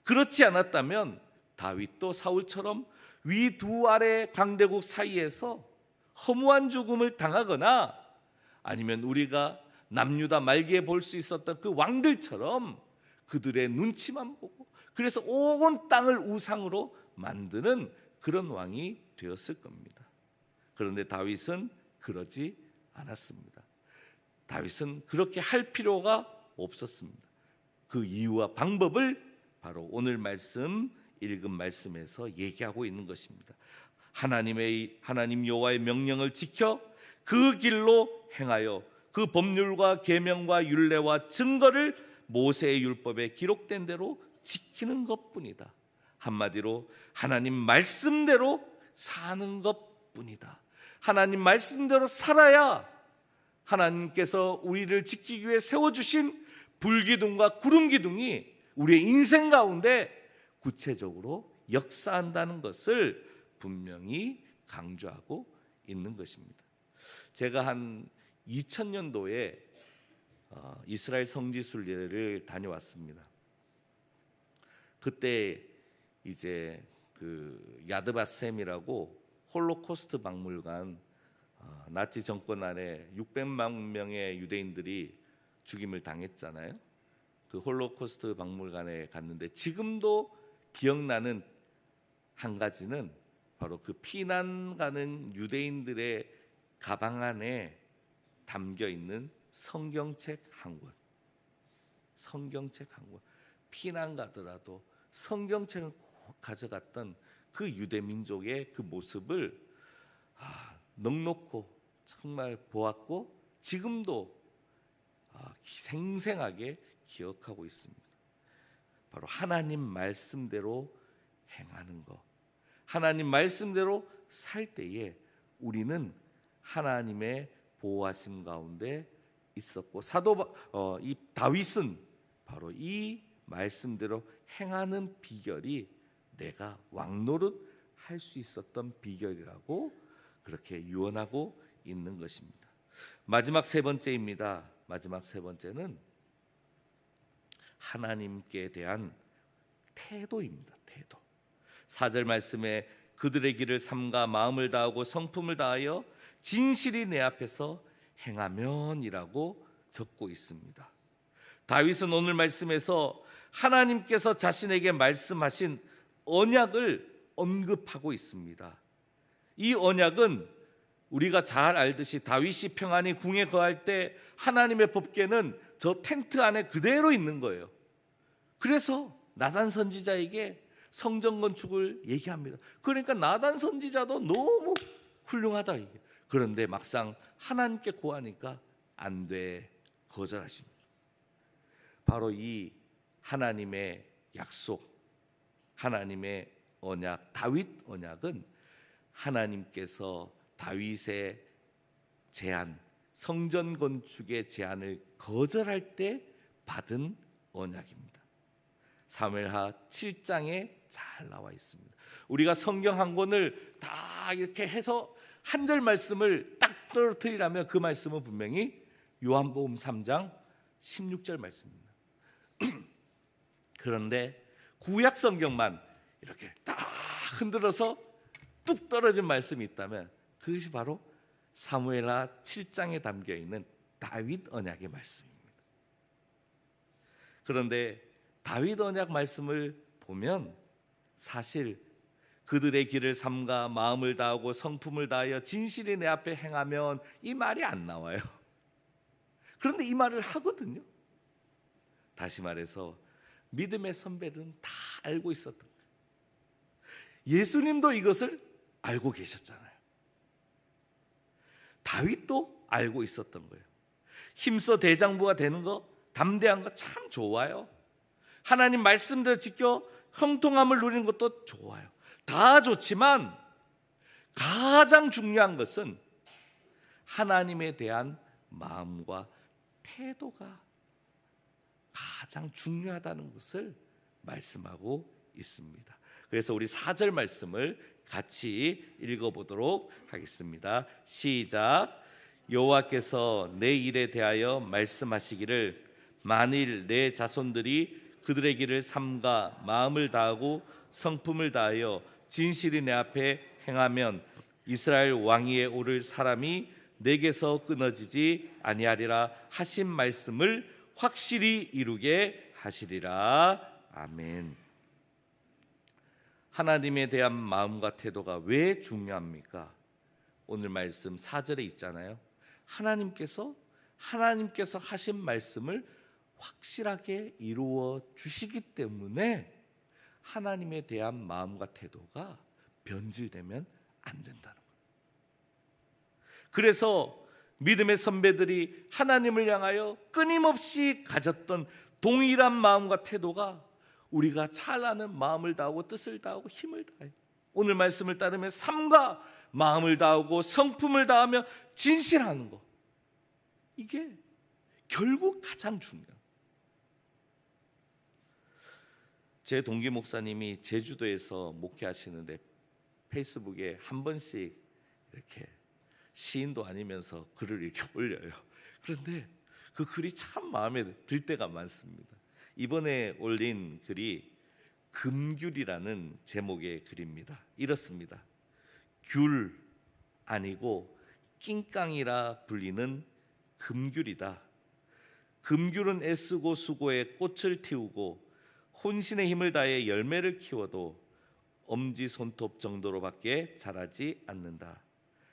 그렇지 않았다면 다윗도 사울처럼 위 두 아래 강대국 사이에서 허무한 죽음을 당하거나 아니면 우리가 남유다 말기에 볼 수 있었던 그 왕들처럼 그들의 눈치만 보고 그래서 온 땅을 우상으로 만드는 그런 왕이 되었을 겁니다. 그런데 다윗은 그러지 않았습니다. 다윗은 그렇게 할 필요가 없었습니다. 그 이유와 방법을 바로 오늘 말씀 읽은 말씀에서 얘기하고 있는 것입니다. 하나님 여호와의 명령을 지켜 그 길로 행하여 그 법률과 계명과 율례와 증거를 모세의 율법에 기록된 대로 지키는 것뿐이다. 한마디로 하나님 말씀대로 사는 것뿐이다. 하나님 말씀대로 살아야 하나님께서 우리를 지키기 위해 세워주신 불기둥과 구름기둥이 우리의 인생 가운데 구체적으로 역사한다는 것을 분명히 강조하고 있는 것입니다. 제가 한 2000년도에 이스라엘 성지순례를 다녀왔습니다. 그때 이제 그 야드바셈이라고 홀로코스트 박물관, 나치 정권 아래 600만 명의 유대인들이 죽임을 당했잖아요. 그 홀로코스트 박물관에 갔는데 지금도 기억나는 한 가지는 바로 그 피난 가는 유대인들의 가방 안에 담겨 있는 성경책 한 권. 성경책 한 권. 피난 가더라도 성경책을 꼭 가져갔던 그 유대 민족의 그 모습을 넉넉히 정말 보았고 지금도 생생하게 기억하고 있습니다. 바로 하나님 말씀대로 행하는 것, 하나님 말씀대로 살 때에 우리는 하나님의 보호하심 가운데 있었고 이 다윗은 바로 이 말씀대로 행하는 비결이 내가 왕노릇 할 수 있었던 비결이라고 그렇게 유언하고 있는 것입니다. 마지막 세 번째입니다. 마지막 세 번째는 하나님께 대한 태도입니다. 태도. 4절 말씀에 그들의 길을 삼가 마음을 다하고 성품을 다하여 진실이 내 앞에서 행하면이라고 적고 있습니다. 다윗은 오늘 말씀에서 하나님께서 자신에게 말씀하신 언약을 언급하고 있습니다. 이 언약은 우리가 잘 알듯이 다윗이 평안히 궁에 거할 때 하나님의 법궤는 저 텐트 안에 그대로 있는 거예요. 그래서 나단 선지자에게 성전 건축을 얘기합니다. 그러니까 나단 선지자도 너무 훌륭하다 이게. 그런데 막상 하나님께 구하니까 안 돼, 거절하십니다. 바로 이 하나님의 약속, 하나님의 언약, 다윗 언약은 하나님께서 다윗의 제안, 성전 건축의 제안을 거절할 때 받은 언약입니다. 사무엘하 7장에 잘 나와 있습니다. 우리가 성경 한 권을 다 이렇게 해서 한 절 말씀을 딱 떨어뜨리라면 그 말씀은 분명히 요한복음 3장 16절 말씀입니다. 그런데 구약 성경만 이렇게 딱 흔들어서 뚝 떨어진 말씀이 있다면 그것이 바로 사무엘하 7장에 담겨 있는 다윗 언약의 말씀입니다. 그런데 다윗 언약 말씀을 보면 사실 그들의 길을 삼가 마음을 다하고 성품을 다하여 진실이 내 앞에 행하면 이 말이 안 나와요. 그런데 이 말을 하거든요. 다시 말해서 믿음의 선배들은 다 알고 있었던 거예요. 예수님도 이것을 알고 계셨잖아요. 다윗도 알고 있었던 거예요. 힘써 대장부가 되는 거, 담대한 거 참 좋아요. 하나님 말씀대로 지켜 형통함을 누리는 것도 좋아요. 다 좋지만 가장 중요한 것은 하나님에 대한 마음과 태도가 가장 중요하다는 것을 말씀하고 있습니다. 그래서 우리 4절 말씀을 같이 읽어보도록 하겠습니다. 시작. 여호와께서 내 일에 대하여 말씀하시기를 만일 내 자손들이 그들의 길을 삼가 마음을 다하고 성품을 다하여 진실이 내 앞에 행하면 이스라엘 왕위에 오를 사람이 내게서 끊어지지 아니하리라 하신 말씀을 확실히 이루게 하시리라. 아멘. 하나님에 대한 마음과 태도가 왜 중요합니까? 오늘 말씀 4절에 있잖아요. 하나님께서 하신 말씀을 확실하게 이루어 주시기 때문에 하나님에 대한 마음과 태도가 변질되면 안 된다는 거예요. 그래서 믿음의 선배들이 하나님을 향하여 끊임없이 가졌던 동일한 마음과 태도가 우리가 찰나는 마음을 다하고 뜻을 다하고 힘을 다해요. 오늘 말씀을 따르면 삶과 마음을 다하고 성품을 다하며 진실하는 것, 이게 결국 가장 중요해요. 제 동기 목사님이 제주도에서 목회하시는데 페이스북에 한 번씩 이렇게 시인도 아니면서 글을 이렇게 올려요. 그런데 그 글이 참 마음에 들 때가 많습니다. 이번에 올린 글이 금귤이라는 제목의 글입니다. 이렇습니다. 귤 아니고 낑깡이라 불리는 금귤이다. 금귤은 애쓰고 수고해 꽃을 틔우고 혼신의 힘을 다해 열매를 키워도 엄지손톱 정도로밖에 자라지 않는다.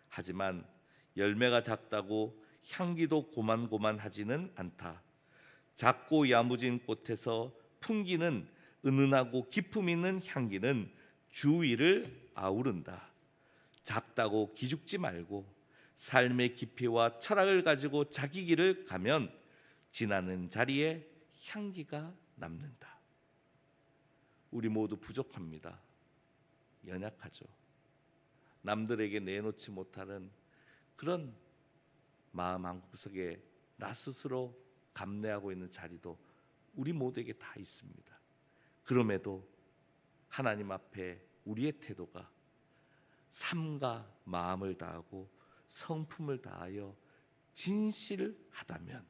하지만 열매가 작다고 향기도 고만고만하지는 않다. 작고 야무진 꽃에서 풍기는 은은하고 기품 있는 향기는 주위를 아우른다. 작다고 기죽지 말고 삶의 깊이와 철학을 가지고 자기 길을 가면 지나는 자리에 향기가 남는다. 우리 모두 부족합니다. 연약하죠. 남들에게 내놓지 못하는 그런 마음 한구석에 나 스스로 감내하고 있는 자리도 우리 모두에게 다 있습니다. 그럼에도 하나님 앞에 우리의 태도가 삶과 마음을 다하고 성품을 다하여 진실하다면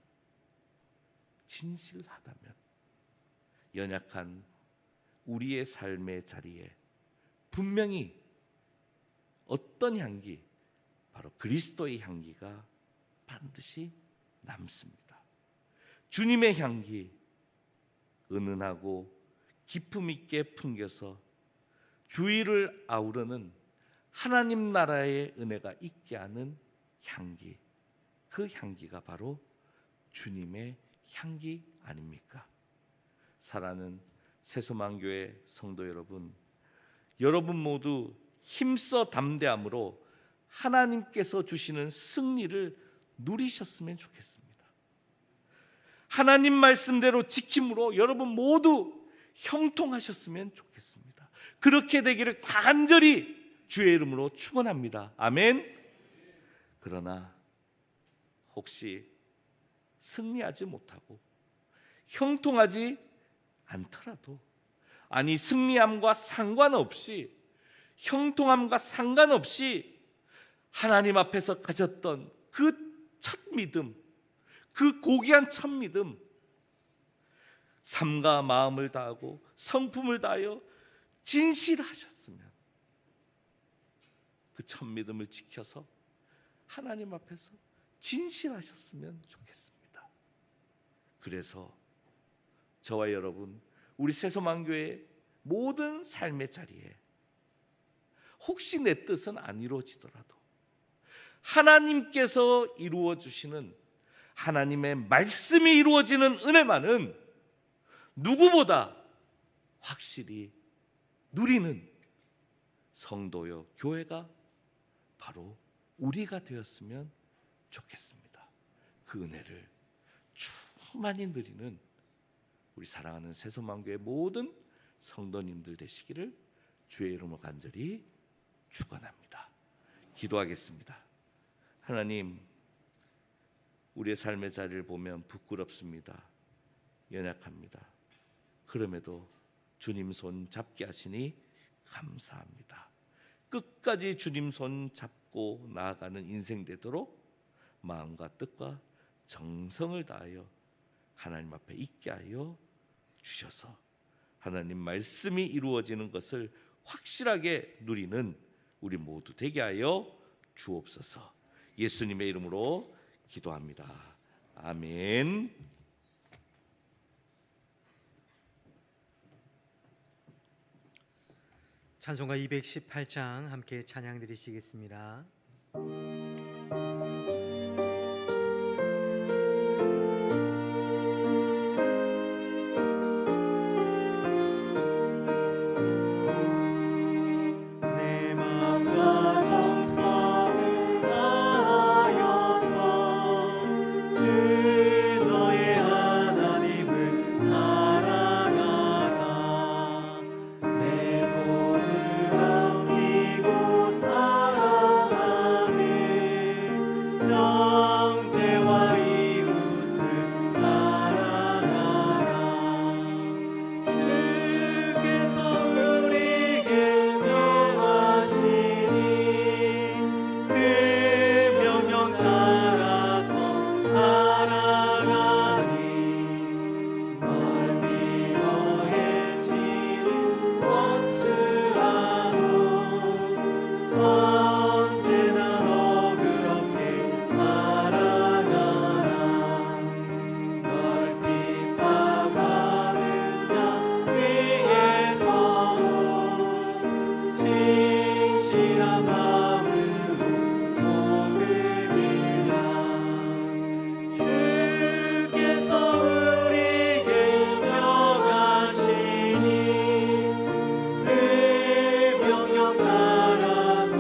연약한 우리의 삶의 자리에 분명히 어떤 향기, 바로 그리스도의 향기가 반드시 남습니다. 주님의 향기, 은은하고 기품 있게 풍겨서 주위를 아우르는 하나님 나라의 은혜가 있게 하는 향기, 그 향기가 바로 주님의 향기 아닙니까? 사랑하는 새소망교회 성도 여러분, 여러분 모두 힘써 담대함으로 하나님께서 주시는 승리를 누리셨으면 좋겠습니다. 하나님 말씀대로 지킴으로 여러분 모두 형통하셨으면 좋겠습니다. 그렇게 되기를 간절히 주의 이름으로 축원합니다. 아멘. 그러나 혹시 승리하지 못하고 형통하지 않더라도, 아니 승리함과 상관없이, 형통함과 상관없이 하나님 앞에서 가졌던 그 첫 믿음, 그 고귀한 첫 믿음, 삶과 마음을 다하고 성품을 다하여 진실하셨으면 그 첫 믿음을 지켜서 하나님 앞에서 진실하셨으면 좋겠습니다. 그래서 저와 여러분, 우리 새소망교회 모든 삶의 자리에 혹시 내 뜻은 안 이루어지더라도 하나님께서 이루어 주시는 하나님의 말씀이 이루어지는 은혜만은 누구보다 확실히 누리는 성도요 교회가 바로 우리가 되었으면 좋겠습니다. 그 은혜를 충만히 누리는 우리 사랑하는 새소망교회 모든 성도님들 되시기를 주의 이름으로 간절히 축원합니다. 기도하겠습니다. 하나님, 우리의 삶의 자리를 보면 부끄럽습니다. 연약합니다. 그럼에도 주님 손 잡게 하시니 감사합니다. 끝까지 주님 손 잡고 나아가는 인생 되도록 마음과 뜻과 정성을 다하여 하나님 앞에 있게 하여 주셔서 하나님 말씀이 이루어지는 것을 확실하게 누리는 우리 모두 되게 하여 주옵소서. 예수님의 이름으로 기도합니다. 아멘. 찬송가 218장 함께 찬양 드리시겠습니다. 내 맘과 정성을 다하여서 주 너의 하나님을 사랑하라. 내 몸을 아끼고 사랑하네. 형제와 이웃을 사랑하라. 주께서 우리에게 명하시니 그 명령 따라서 살아가니 널 미워해 치는 원수라도 언제나 너그럽게 살아가라. 널 핍박하는 자 위에서도 진실한 마음으로 도움이라. 주께서 우리에게 명하시니 그 명령 따라서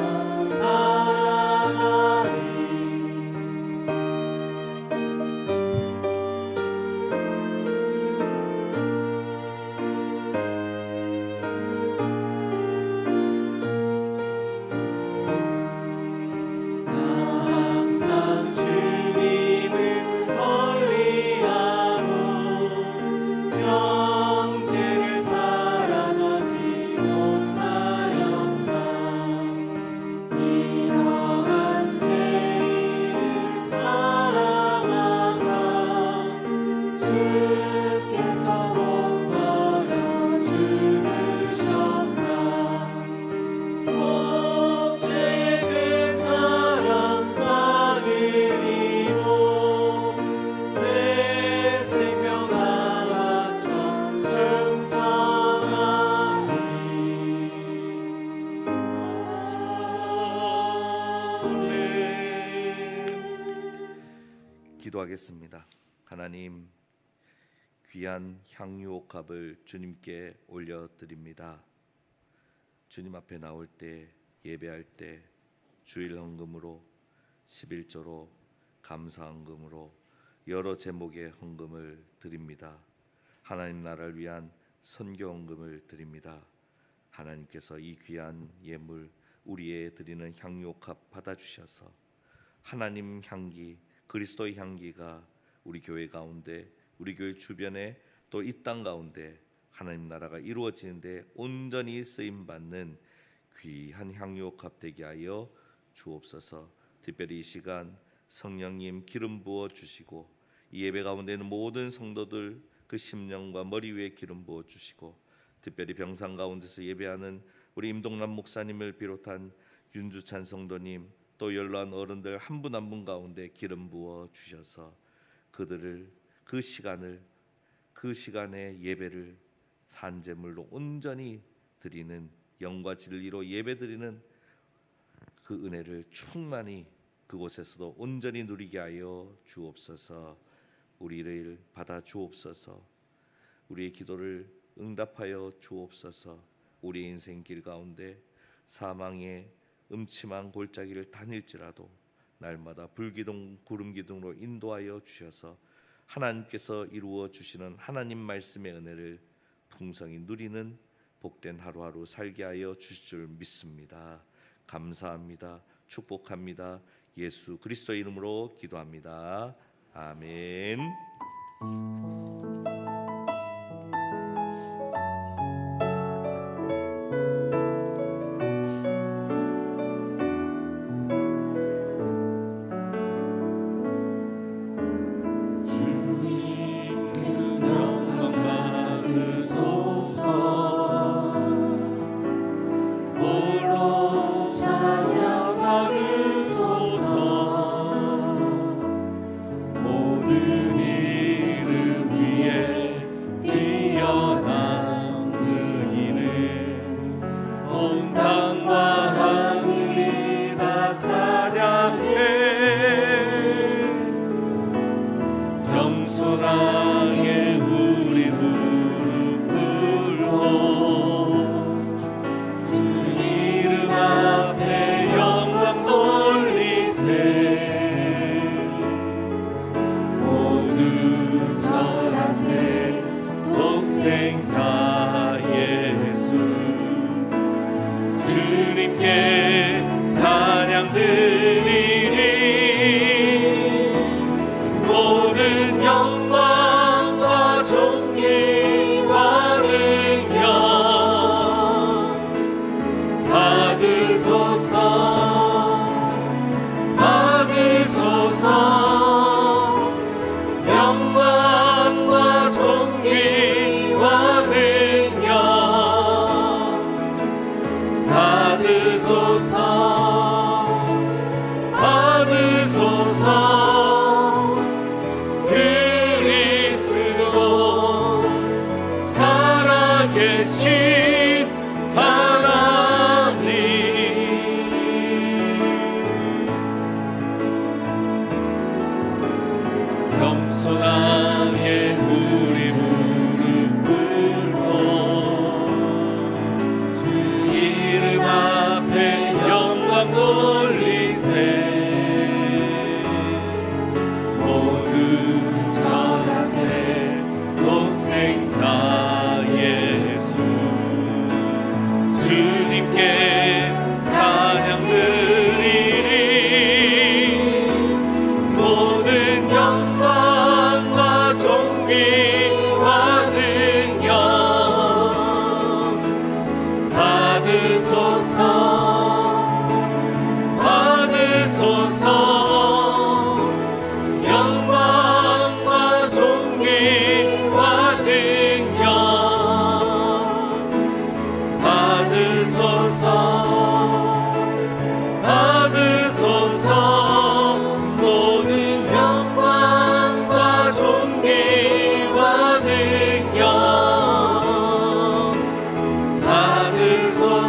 살아가니 항상 주님을 멀리하고 형제를 사랑하지 못하였나. 이러한 죄인을 사랑하사 주께서 못 버려 죽으셨나. 속죄의 그 사랑 받으리로 내 생명 하나 좀 충성하리. 아멘. 기도하겠습니다. 하나님, 귀한 향유옥합을 주님께 올려드립니다. 주님 앞에 나올 때, 예배할 때 주일 헌금으로, 11조로, 감사헌금으로 여러 제목의 헌금을 드립니다. 하나님 나라를 위한 선교 헌금을 드립니다. 하나님께서 이 귀한 예물 우리의 드리는 향유옥합 받아주셔서 하나님 향기, 그리스도의 향기가 우리 교회 가운데, 우리 교회 주변에 또 이 땅 가운데 하나님 나라가 이루어지는데 온전히 쓰임 받는 귀한 향유옥합 되게 하여 주옵소서. 특별히 이 시간 성령님 기름 부어 주시고 이 예배 가운데 있는 모든 성도들 그 심령과 머리 위에 기름 부어 주시고 특별히 병상 가운데서 예배하는 우리 임동남 목사님을 비롯한 윤주찬 성도님 또 연로한 어른들 한 분 한 분 가운데 기름 부어 주셔서 그들을 그 시간의 예배를 산제물로 온전히 드리는 영과 진리로 예배드리는 그 은혜를 충만히 그곳에서도 온전히 누리게 하여 주옵소서. 우리를 받아 주옵소서. 우리의 기도를 응답하여 주옵소서. 우리 인생 길 가운데 사망의 음침한 골짜기를 다닐지라도 날마다 불기둥 구름기둥으로 인도하여 주셔서 하나님께서 이루어 주시는 하나님 말씀의 은혜를 풍성히 누리는 복된 하루하루 살게 하여 주실 줄 믿습니다. 감사합니다. 축복합니다. 예수 그리스도 이름으로 기도합니다. 아멘. 겸손하게 우리 무릎 꿇고 주 이름 앞에 영광 돌리세. 모두 절하세. 독생자 예수 주님께 찬양 드리리. 모든 영광과 존귀와 능력 받으소서. 받으소서. 영광과 존귀와 능력 받으소서. 받으소서. 그리스도 살아계신 하나님. 겸손하게 우리 무릎 꿇고 주 이름 앞에 영광 돌리세. 모두 전하세. 독생자 예수 주님께 찬양 드리리. 모든 영광과 존귀와 능력 받으소서. 받으소서. 영광과 존귀와 능력 받으소서. 받으소서. 모든 영광과 존귀와 능력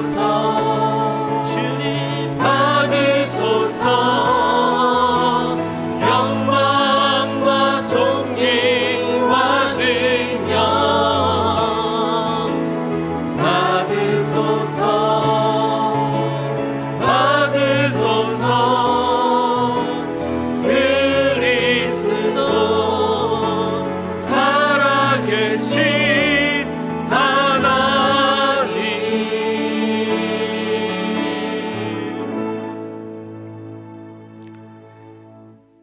받으소서. 주님 받으소서. 영광과 존귀와 능력 받으소서. 받으소서. 그리스도 살아계신 하나님.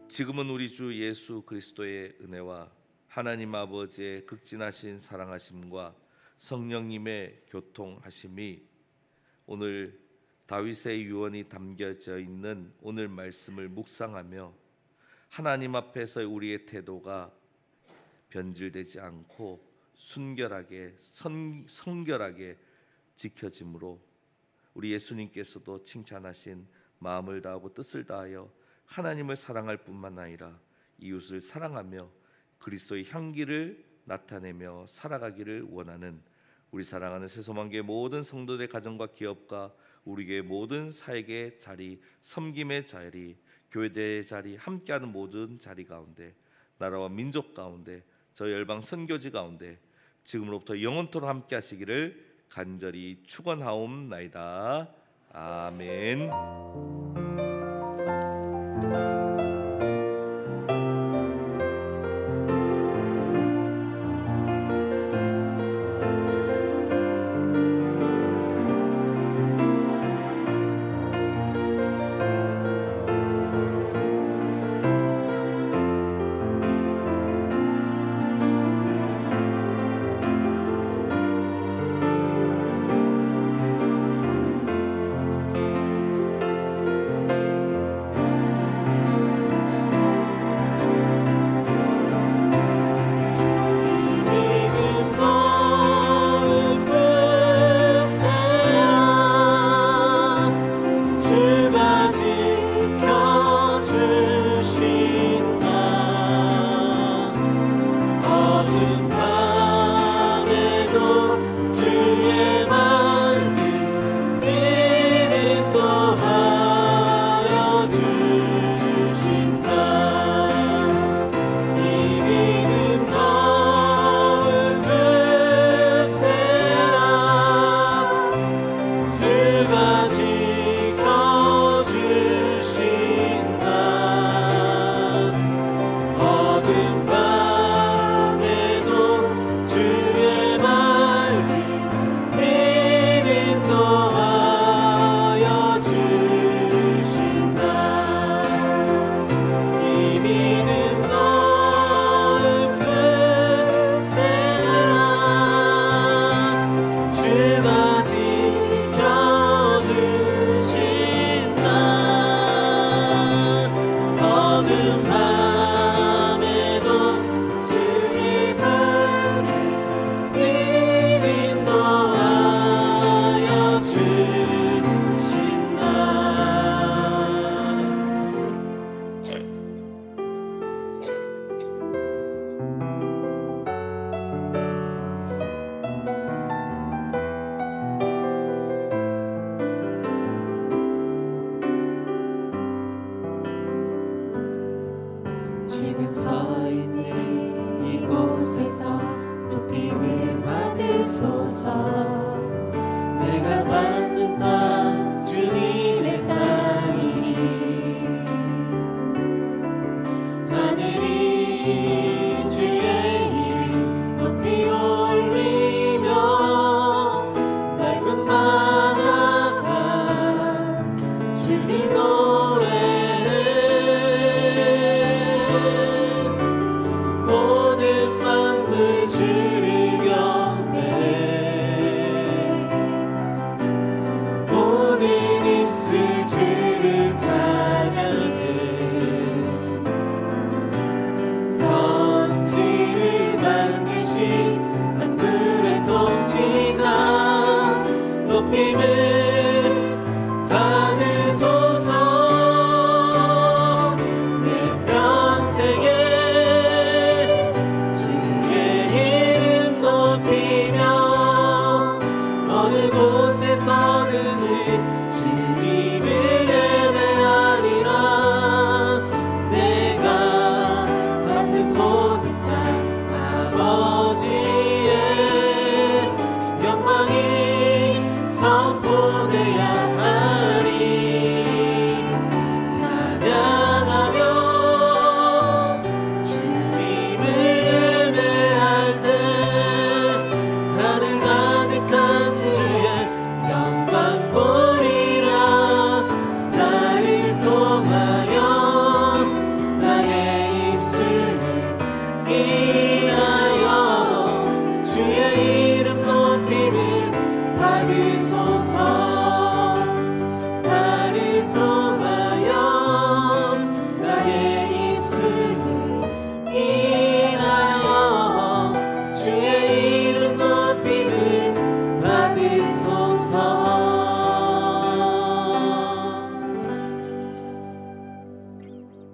지금은 우리 주 예수 그리스도의 은혜와 하나님 아버지의 극진하신 사랑하심과 성령님의 교통하심이 오늘 다윗의 유언이 담겨져 있는 오늘 말씀을 묵상하며 하나님 앞에서 우리의 태도가 변질되지 않고 순결하게 성결하게 지켜짐으로 우리 예수님께서도 칭찬하신 마음을 다하고 뜻을 다하여 하나님을 사랑할 뿐만 아니라 이웃을 사랑하며 그리스도의 향기를 나타내며 살아가기를 원하는 우리 사랑하는 새소망교회 모든 성도들의 가정과 기업과 우리 교회 모든 사역의 자리, 섬김의 자리, 교회의 자리, 함께하는 모든 자리 가운데 나라와 민족 가운데 저 열방 선교지 가운데 지금으로부터 영원토록 함께 하시기를 간절히 축원하옵나이다. 아멘. 내가 받는 땅 주님의 땅이니 하늘이 주의 이름 높이 올리며 넓은 마나가 주를 노래해 모든 만물 주를 경배해 모든 입술 주를 찬양해 천지를 만드신 만물의 통치자 높임을 받으소서 내 평생에 주의 이름 높이며 어느 곳에 서든지 주님을 예배하리라 내가 받는 모든 땅 아버지의 영광이 선포되야 하리 찬양하며 주님을 예배할 때 하늘 가득한 주의 영광 보리라 나를 통하여 나의 입술을 인하여 주의 이름 높임을 받으소서 나를 통하여 나의 입술을 인하여 주의